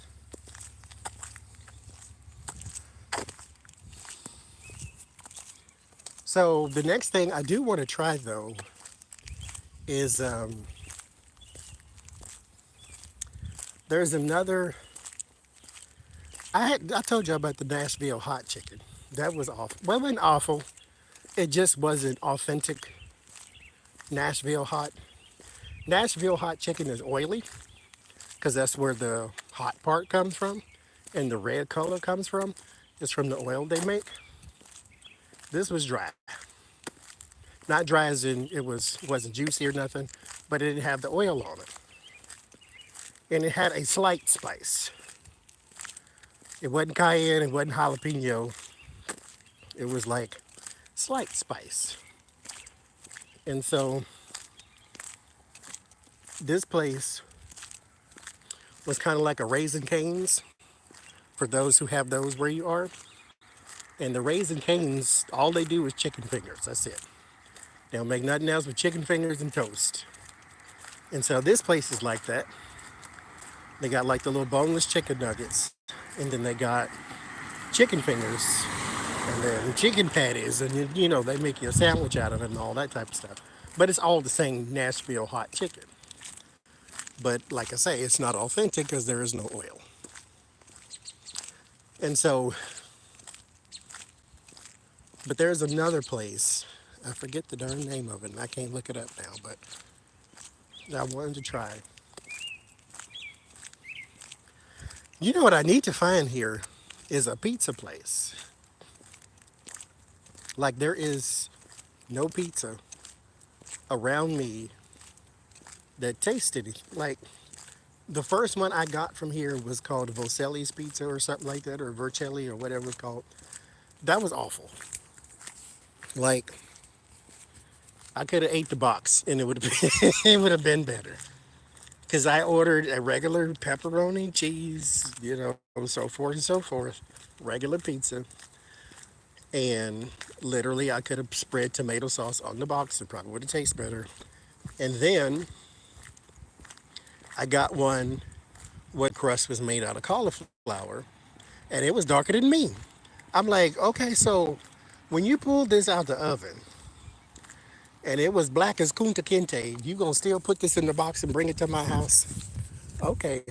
So the next thing I do want to try though is there's another. I told you about the Nashville hot chicken. That was awful. Well, it wasn't awful. It just wasn't authentic Nashville hot. Nashville hot chicken is oily because that's where the hot part comes from, and the red color comes from. It's from the oil they make. This was dry. Not dry as in wasn't juicy or nothing, but it didn't have the oil on it. And it had a slight spice. It wasn't cayenne, it wasn't jalapeno. It was like slight spice. And so this place was kind of like a Raisin Cane's for those who have those where you are. And the Raisin Cane's, all they do is chicken fingers. That's it. They don't make nothing else but chicken fingers and toast. And so this place is like that. They got like the little boneless chicken nuggets. And then they got chicken fingers and then chicken patties, and they make you a sandwich out of it and all that type of stuff. But it's all the same Nashville hot chicken. But like I say, it's not authentic because there is no oil. And so, but there's another place. I forget the darn name of it, and I can't look it up now. But I wanted to try. You know what I need to find here is a pizza place. Like there is no pizza around me that tasted like the first one I got from here was called Voselli's Pizza or something like that, or Vercelli or whatever it's called. That was awful. Like I could have ate the box and it would have been, it would have been better. Because I ordered a regular pepperoni, cheese, so forth and so forth, regular pizza, and literally I could have spread tomato sauce on the box. It probably would have tasted better. And then I got one what crust was made out of cauliflower, and it was darker than me. I'm like, okay, so when you pulled this out the oven and it was black as Kunta Kinte, you gonna still put this in the box and bring it to my house? Okay,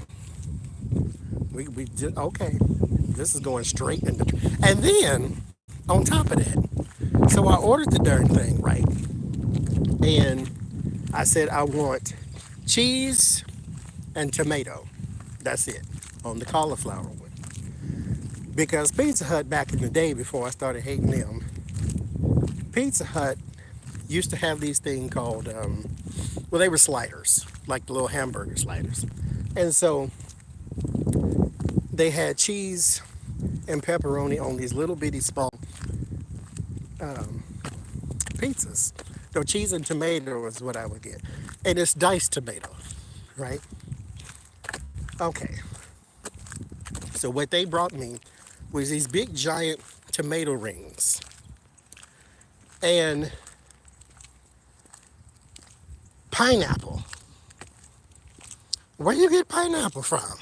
we just, okay, this is going straight in the. And then on top of that, so I ordered the darn thing right, and I said I want cheese and tomato. That's it on the cauliflower one. Because Pizza Hut back in the day before I started hating them, Pizza Hut used to have these things called, well, they were sliders, like the little hamburger sliders. And so they had cheese and pepperoni on these little bitty small pizzas. No, cheese and tomato is what I would get. And it's diced tomato, right? Okay. So what they brought me was these big giant tomato rings. And pineapple. Where do you get pineapple from?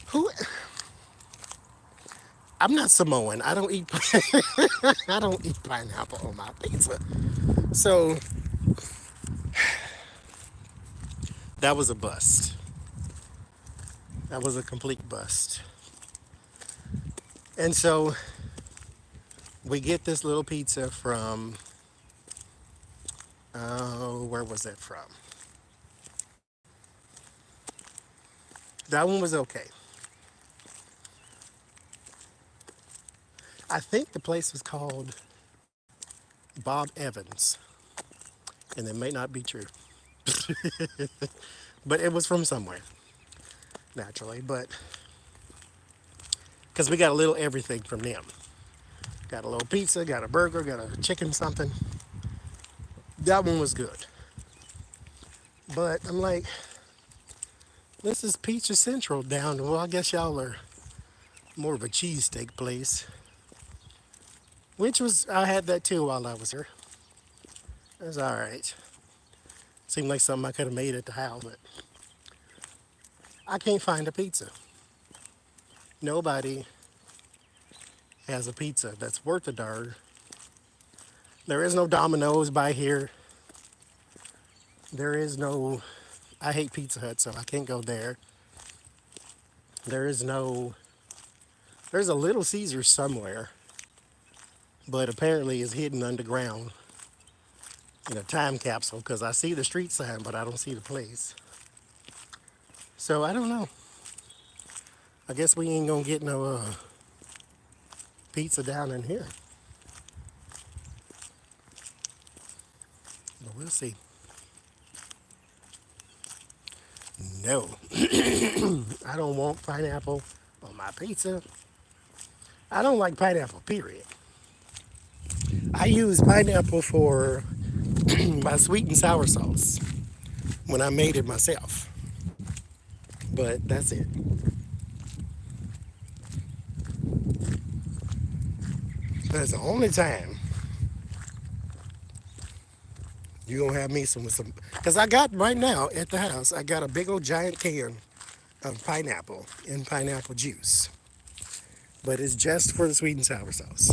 Who? I'm not Samoan. I don't eat. I don't eat pineapple on my pizza. So that was a bust. That was a complete bust. And so we get this little pizza from. Oh, where was that from? That one was okay. I think the place was called Bob Evans, and it may not be true, but it was from somewhere, naturally. But because we got a little everything from them, got a little pizza, got a burger, got a chicken something. That one was good, but I'm like, this is Pizza Central down. Well, I guess y'all are more of a cheesesteak place, which was I had that too while I was here. It was all right. Seemed like something I could have made at the house, but I can't find a pizza. Nobody has a pizza that's worth a darn. There is no Domino's by here. There is no. I hate Pizza Hut, so I can't go there. There is no. There's a Little Caesars somewhere, but apparently it's hidden underground in a time capsule because I see the street sign, but I don't see the place. So I don't know. I guess we ain't gonna get no pizza down in here. But we'll see. No, I don't want pineapple on my pizza. I don't like pineapple, period. I use pineapple for my sweet and sour sauce when I made it myself. But that's it. That's the only time you're gonna have me some, because I got right now at the house, I got a big old giant can of pineapple and pineapple juice. but it's just for the sweet and sour sauce.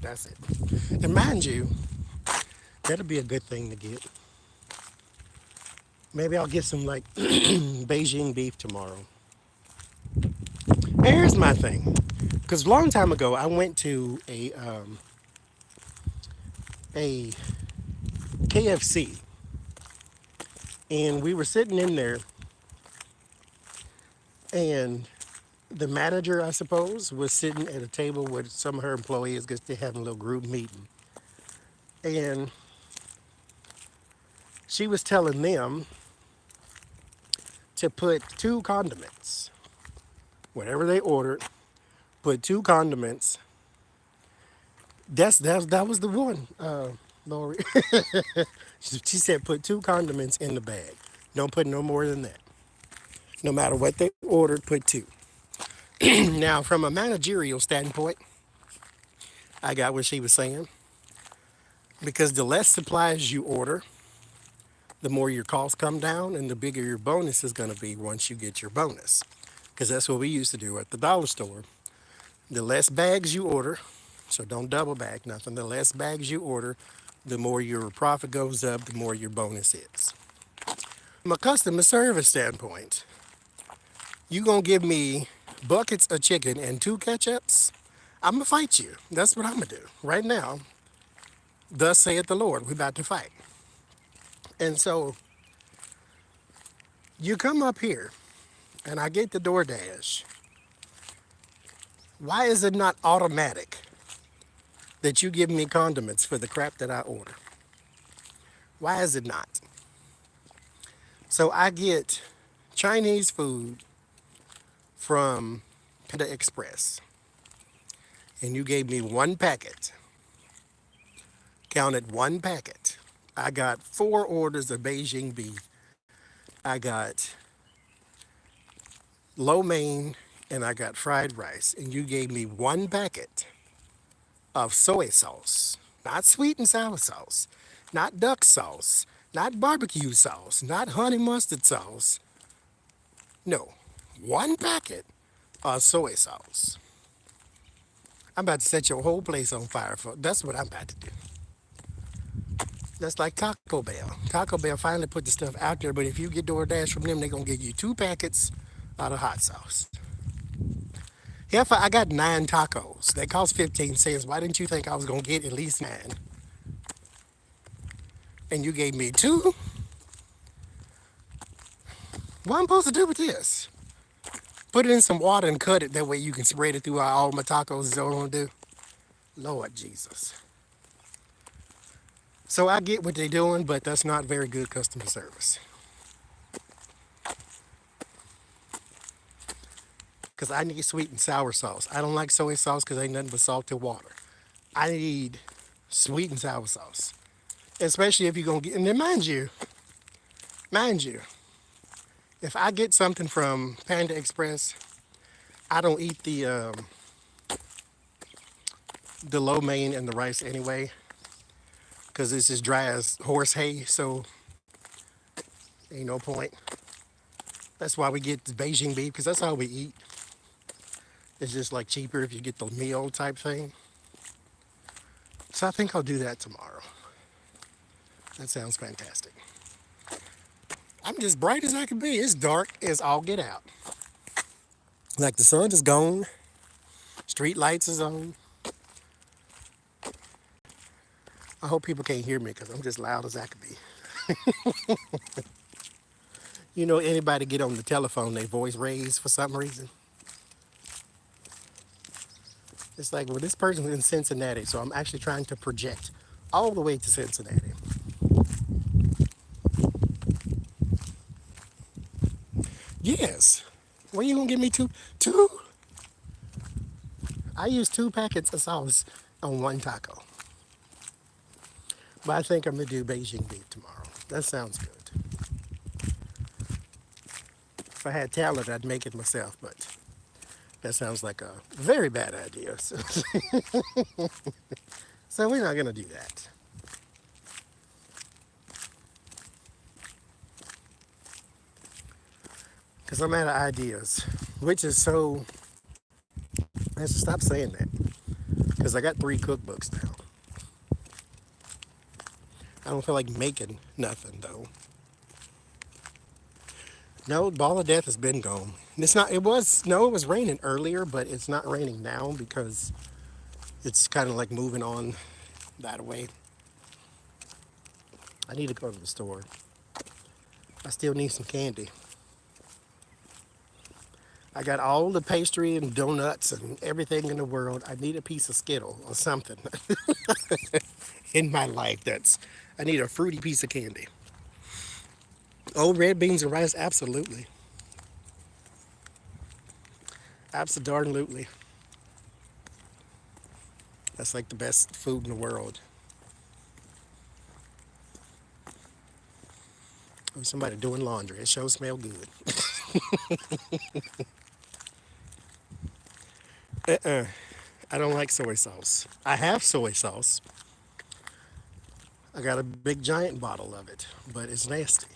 That's it. And mind you, that'll be a good thing to get. Maybe I'll get some like Beijing beef tomorrow. And here's my thing, because a long time ago I went to a KFC, and we were sitting in there, and the manager, I suppose, was sitting at a table with some of her employees because they're having a little group meeting, and she was telling them to put two condiments, whatever they ordered, put two condiments. That was the one, Lori. She said put two condiments in the bag. Don't put no more than that. No matter what they ordered, put two. Now, from a managerial standpoint, I got what she was saying, because the less supplies you order, the more your costs come down and the bigger your bonus is going to be once you get your bonus. Because that's what we used to do at the dollar store. The less bags you order, so don't double bag nothing, the less bags you order, the more your profit goes up, the more your bonus is. From a customer service standpoint, you gonna give me buckets of chicken and two ketchups, I'm gonna fight you. That's what I'm gonna do right now. Thus saith the Lord, we about to fight. And so you come up here and I get the DoorDash. Why is it not automatic that you give me condiments for the crap that I order? Why is it not? So I get Chinese food from Panda Express, and you gave me one packet, counted one packet. I got 4 orders of Beijing beef. I got lo mein, and I got fried rice, and you gave me one packet of soy sauce, not sweet and sour sauce, not duck sauce, not barbecue sauce, not honey mustard sauce. No, one packet of soy sauce. I'm about to set your whole place on fire. That's what I'm about to do. That's like Taco Bell. Taco Bell finally put the stuff out there, but if you get DoorDash from them, they're going to give you 2 packets of the hot sauce. Yeah, I got 9 tacos. They cost 15 cents. Why didn't you think I was going to get at least 9? And you gave me 2? What am I supposed to do with this? Put it in some water and cut it. That way you can spread it through all my tacos is what I'm going to do. Lord Jesus. So I get what they're doing, but that's not very good customer service. Because I need sweet and sour sauce. I don't like soy sauce because ain't nothing but salted water. I need sweet and sour sauce. Especially if you're going to get, and then mind you, if I get something from Panda Express, I don't eat the lo mein and the rice anyway, because it's as dry as horse hay, so ain't no point. That's why we get the Beijing beef, because that's all we eat. It's just like cheaper if you get the meal type thing. So I think I'll do that tomorrow. That sounds fantastic. I'm just bright as I can be. It's dark as all get out. Like the sun is gone. Street lights is on. I hope people can't hear me because I'm just loud as I can be. You know, anybody get on the telephone, their voice raised for some reason. It's like, well, this person's in Cincinnati, so I'm actually trying to project all the way to Cincinnati. Yes. Well, you gonna give me two? Two? I use 2 packets of sauce on one taco. But I think I'm gonna do Beijing beef tomorrow. That sounds good. If I had talent, I'd make it myself, but that sounds like a very bad idea. So we're not gonna do that. Because I'm out of ideas, which is so I have to stop saying that because I got 3 cookbooks now. I don't feel like making nothing though. No, Ball of Death has been gone. It's not. It was no. It was raining earlier, but it's not raining now because it's kind of like moving on that way. I need to go to the store. I still need some candy. I got all the pastry and donuts and everything in the world. I need a piece of Skittle or something in my life. I need a fruity piece of candy. Oh, red beans and rice, absolutely. Absolutely. That's like the best food in the world. Oh, somebody doing laundry. It sure smell good. I don't like soy sauce. I have soy sauce. I got a big giant bottle of it, but it's nasty.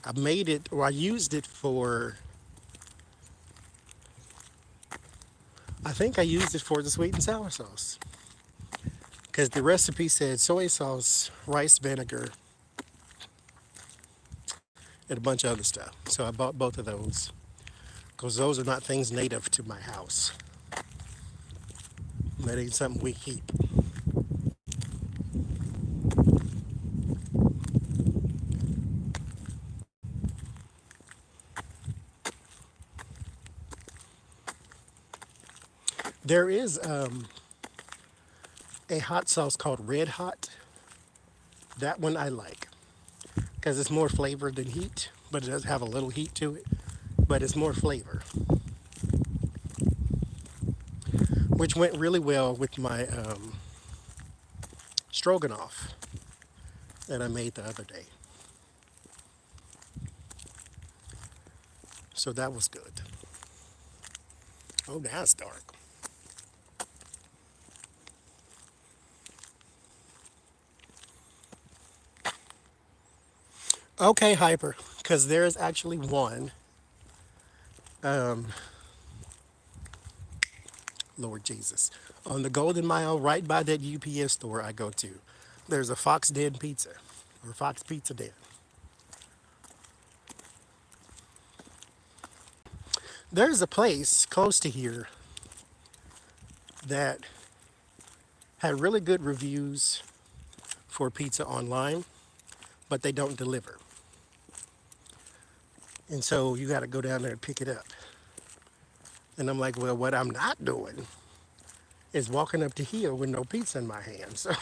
I made it, or I used it for, I think I used it for the sweet and sour sauce. Because the recipe said soy sauce, rice vinegar, and a bunch of other stuff. So I bought both of those because those are not things native to my house. That ain't something we keep. There is a hot sauce called Red Hot. That one I like because it's more flavor than heat, but it does have a little heat to it. But it's more flavor, which went really well with my stroganoff that I made the other day. So that was good. Oh, now it's dark. Okay, Hyper, because there's actually one. Lord Jesus, on the Golden Mile, right by that UPS store I go to, there's a Fox Den Pizza, or Fox Pizza Den. There's a place close to here that had really good reviews for pizza online, but they don't deliver. And so you got to go down there and pick it up. And I'm like, well, what I'm not doing is walking up to here with no pizza in my hand. So,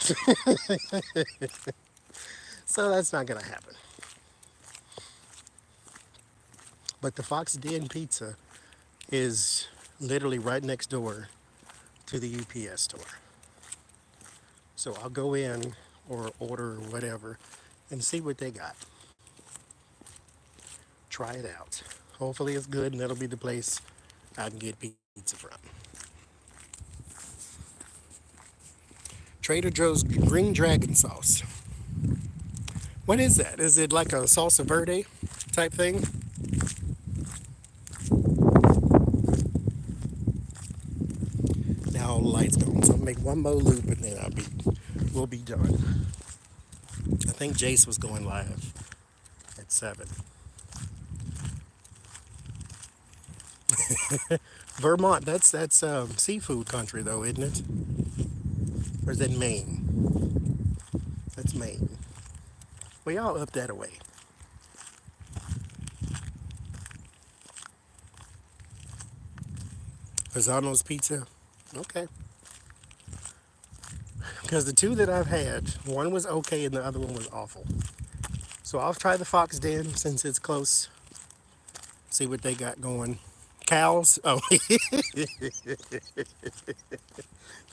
so that's not going to happen. But the Fox Den Pizza is literally right next door to the UPS store. So I'll go in or order or whatever and see what they got. Try it out. Hopefully it's good and that'll be the place I can get pizza from. Trader Joe's Green Dragon Sauce. What is that? Is it like a salsa verde type thing? Now all the lights gone. So I'll make one more loop and then we'll be done. I think Jace was going live at 7. Vermont, that's seafood country though, isn't it? Or is that Maine? That's Maine. Well, y'all up that way. Pisano's Pizza. Okay. Because the two that I've had, one was okay and the other one was awful. So I'll try the Fox Den since it's close. See what they got going. Cows? Oh,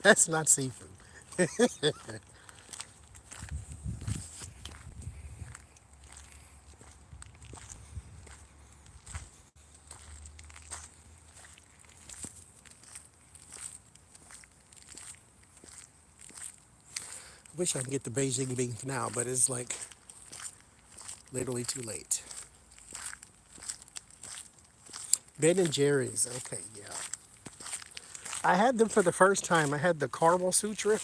that's not seafood. I wish I could get the Beijing beef now, but it's like literally too late. Ben and Jerry's. Okay, yeah. I had them for the first time. I had the caramel sutra.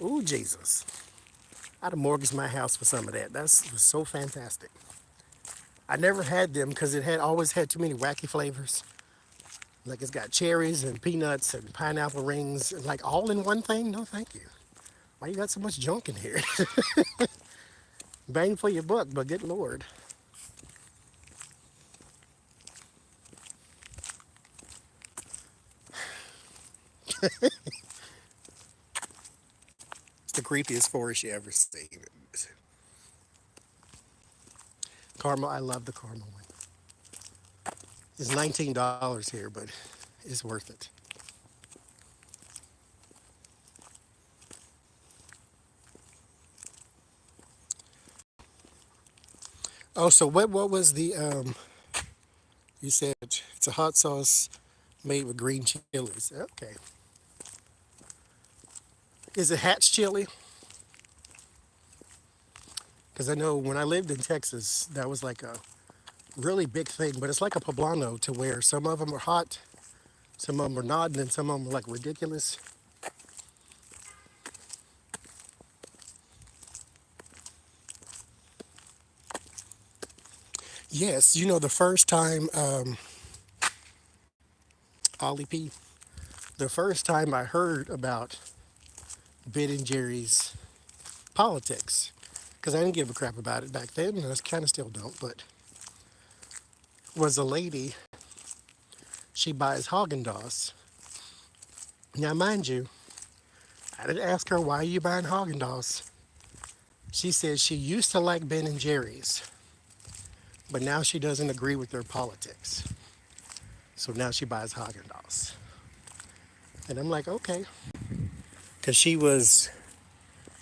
Ooh, Jesus. I'd have mortgaged my house for some of that. That was so fantastic. I never had them because it had always had too many wacky flavors. Like it's got cherries and peanuts and pineapple rings, like all in one thing. No, thank you. Why you got so much junk in here? Bang for your buck, but good lord. It's the creepiest forest you ever seen. Caramel, I love the caramel one. It's $19 here, but it's worth it. Oh, so what was the you said it's a hot sauce made with green chilies. Okay. Is it Hatch chili? Because I know when I lived in Texas, that was like a really big thing, but it's like a poblano to where some of them are hot, some of them are not, and then some of them are like ridiculous. Yes, you know, the first time, Ollie P, the first time I heard about Ben and Jerry's politics, because I didn't give a crap about it back then, and I kind of still don't, but was a lady, she buys Haagen-Dazs. Now, mind you, I didn't ask her, why are you buying Haagen-Dazs? She said she used to like Ben and Jerry's, but now she doesn't agree with their politics. So now she buys Haagen-Dazs. And I'm like, okay. Because she was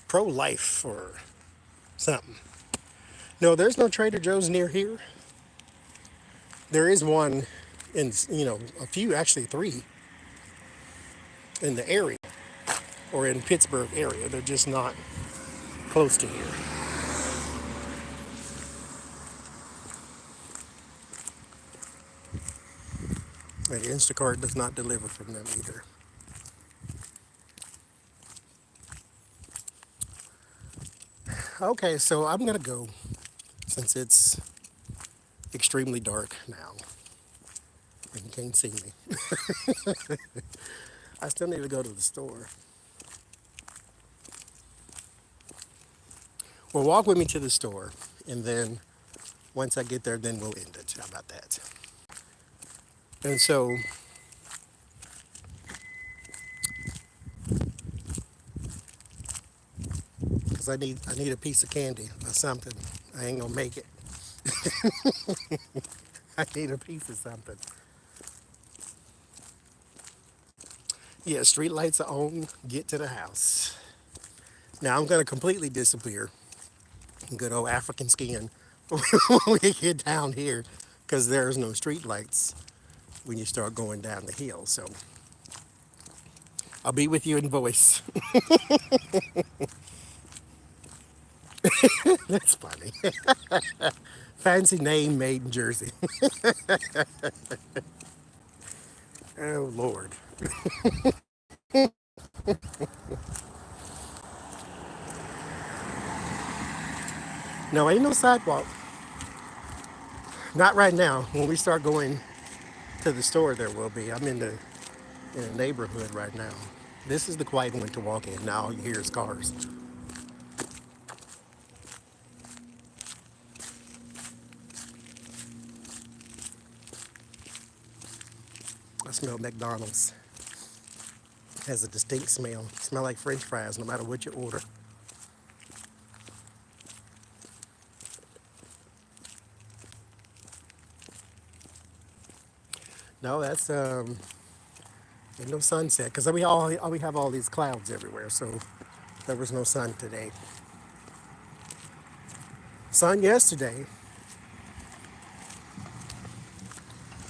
pro-life or something. No, there's no Trader Joe's near here. There is one in, a few, actually three in the area or in Pittsburgh area. They're just not close to here. And Instacart does not deliver from them either. Okay, so I'm going to go since it's extremely dark now and you can't see me. I still need to go to the store. Well, walk with me to the store, and then once I get there, then we'll end it. How about that? And so, because I need a piece of candy or something. I ain't gonna make it. I need a piece of something. Yeah, street lights are on. Get to the house. Now I'm gonna completely disappear. Good old African skin when we get down here, because there's no street lights when you start going down the hill. So I'll be with you in voice. That's funny. Fancy name made in Jersey. Oh Lord. No, ain't no sidewalk. Not right now. When we start going to the store, there will be. I'm in a neighborhood right now. This is the quiet one to walk in. Now all you hear is cars. I smell McDonald's. It has a distinct smell. It smells like French fries no matter what you order. No, that's ain't no sunset because we have all these clouds everywhere, so there was no sun today. Sun yesterday,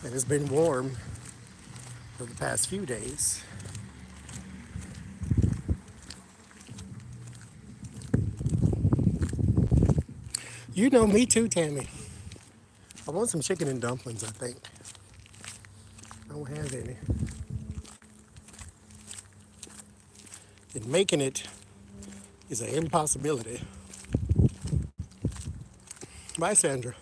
and it's been warm for the past few days. You know me too, Tammy. I want some chicken and dumplings, I think. I don't have any. And making it is an impossibility. Bye, Sandra.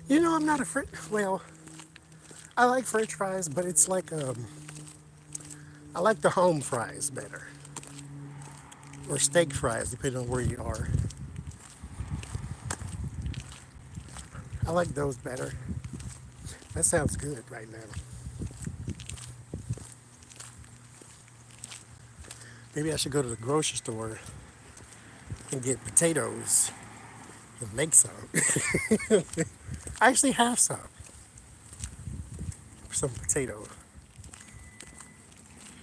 You know, I'm not a well, I like French fries, but it's like I like the home fries better, or steak fries, depending on where you are. I like those better. That sounds good right now. Maybe I should go to the grocery store and get potatoes and make some. I actually have some potato,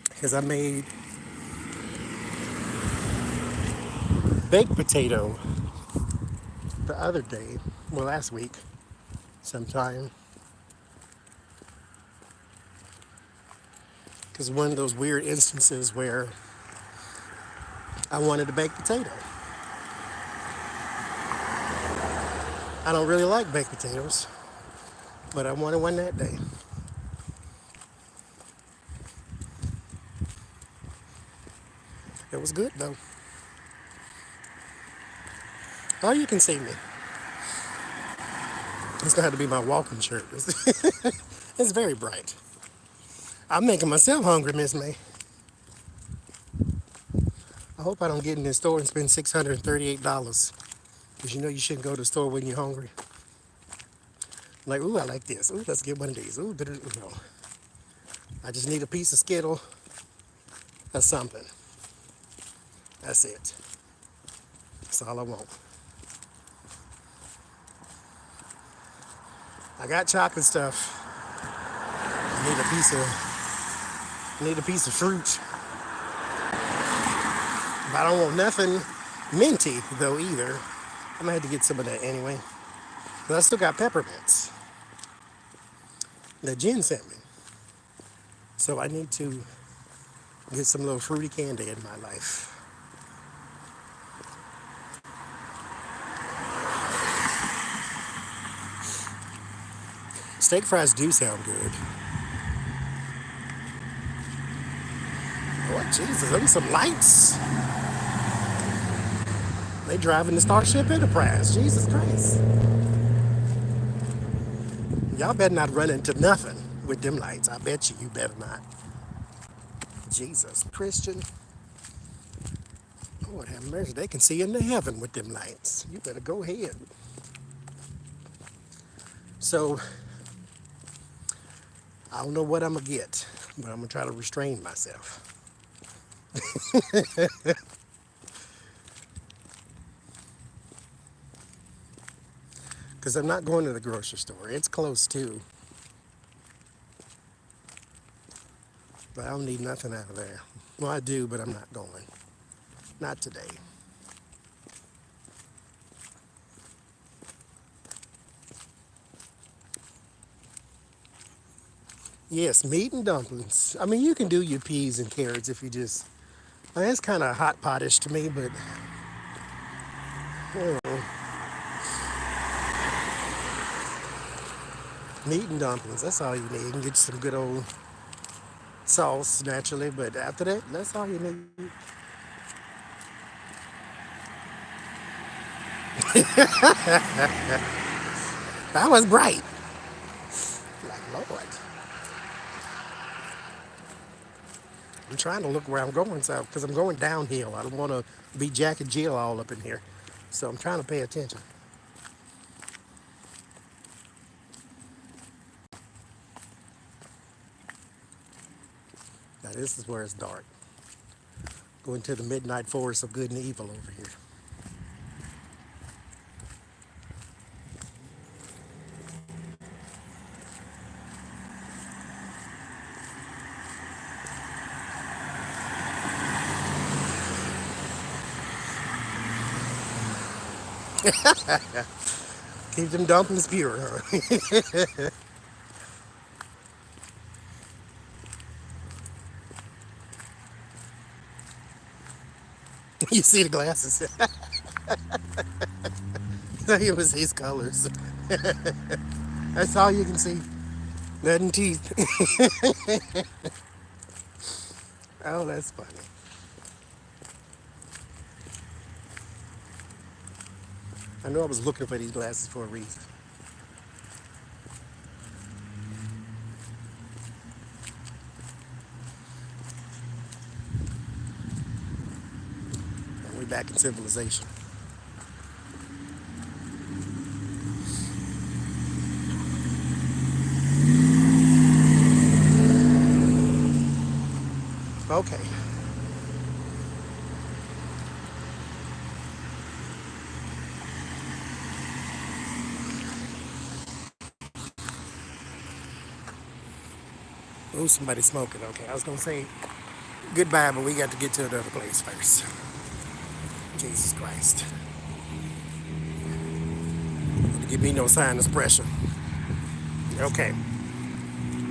because I made baked potato the other day, well, last week sometime, because one of those weird instances where I wanted a baked potato. I don't really like baked potatoes, but I wanted one that day. It was good though. Oh, you can see me. It's gonna have to be my walking shirt. It's very bright. I'm making myself hungry, Miss May. I hope I don't get in this store and spend $638. Because you know you shouldn't go to the store when you're hungry. Like, ooh, I like this. Ooh, let's get one of these. Ooh, no. I just need a piece of Skittle or something. That's it. That's all I want. I got chocolate stuff. I need a piece of fruit. But I don't want nothing minty though either. I'm gonna have to get some of that anyway. But I still got peppermints that Jen sent me. So I need to get some little fruity candy in my life. Steak fries do sound good. Oh, Jesus, them some lights. They driving the Starship Enterprise. Jesus Christ. Y'all better not run into nothing with them lights. I bet you better not. Jesus, Christian. Lord have mercy. They can see into heaven with them lights. You better go ahead. So, I don't know what I'm going to get, but I'm going to try to restrain myself. Because I'm not going to the grocery store. It's close too. But I don't need nothing out of there. Well, I do, but I'm not going. Not today. Yes, meat and dumplings. I mean, you can do your peas and carrots if you just... I mean, it's kind of hot pottish to me, but... You know, meat and dumplings, that's all you need. You can get some good old sauce naturally, but after that, that's all you need. That was bright. Like, Lord. I'm trying to look where I'm going, so because I'm going downhill. I don't want to be Jack and Jill all up in here. So I'm trying to pay attention. Now this is where it's dark. Going to the midnight forest of good and evil over here. Keep them dumplings pure, huh? You see the glasses? It was his colors. That's all you can see. Nothing teeth. Oh, that's funny. I know I was looking for these glasses for a reason. And we're back in civilization. Okay. Oh, somebody's smoking. Okay, I was gonna say goodbye, but we got to get to another place first. Jesus Christ. Don't give me no sinus pressure. Okay.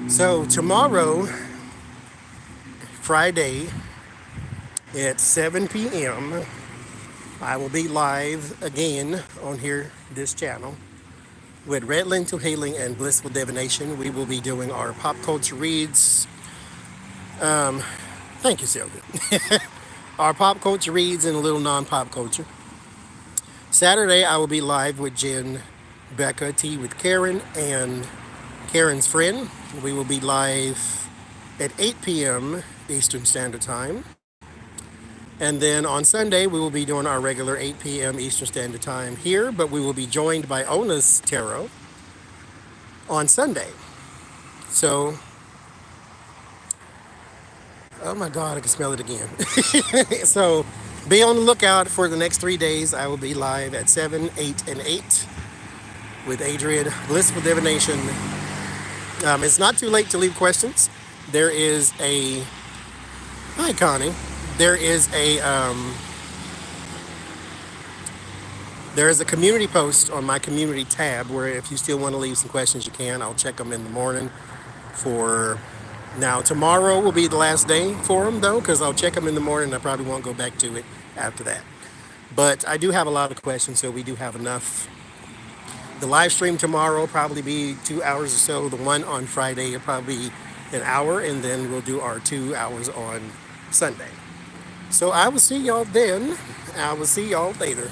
So tomorrow, Friday at 7 p.m., I will be live again on here, this channel, with Red Lentil Healing and Blissful Divination. We will be doing our pop culture reads. Thank you, Sylvia. Our pop culture reads and a little non-pop culture. Saturday, I will be live with Jen, Becca, Tea with Karen, and Karen's friend. We will be live at 8 p.m. Eastern Standard Time. And then on Sunday, we will be doing our regular 8 p.m. Eastern Standard Time here, but we will be joined by Ona's Tarot on Sunday. So, oh my God, I can smell it again. So, be on the lookout for the next 3 days. I will be live at 7, 8, and 8 with Adrian, Blissful Divination. It's not too late to leave questions. There is a, hi Connie, there is a, there is a community post on my community tab where if you still want to leave some questions, you can. I'll check them in the morning for, now tomorrow will be the last day for them though, because I'll check them in the morning and I probably won't go back to it after that. But I do have a lot of questions, so we do have enough. The live stream tomorrow will probably be 2 hours or so. The one on Friday will probably be an hour, and then we'll do our 2 hours on Sunday. So I will see y'all then. I will see y'all later.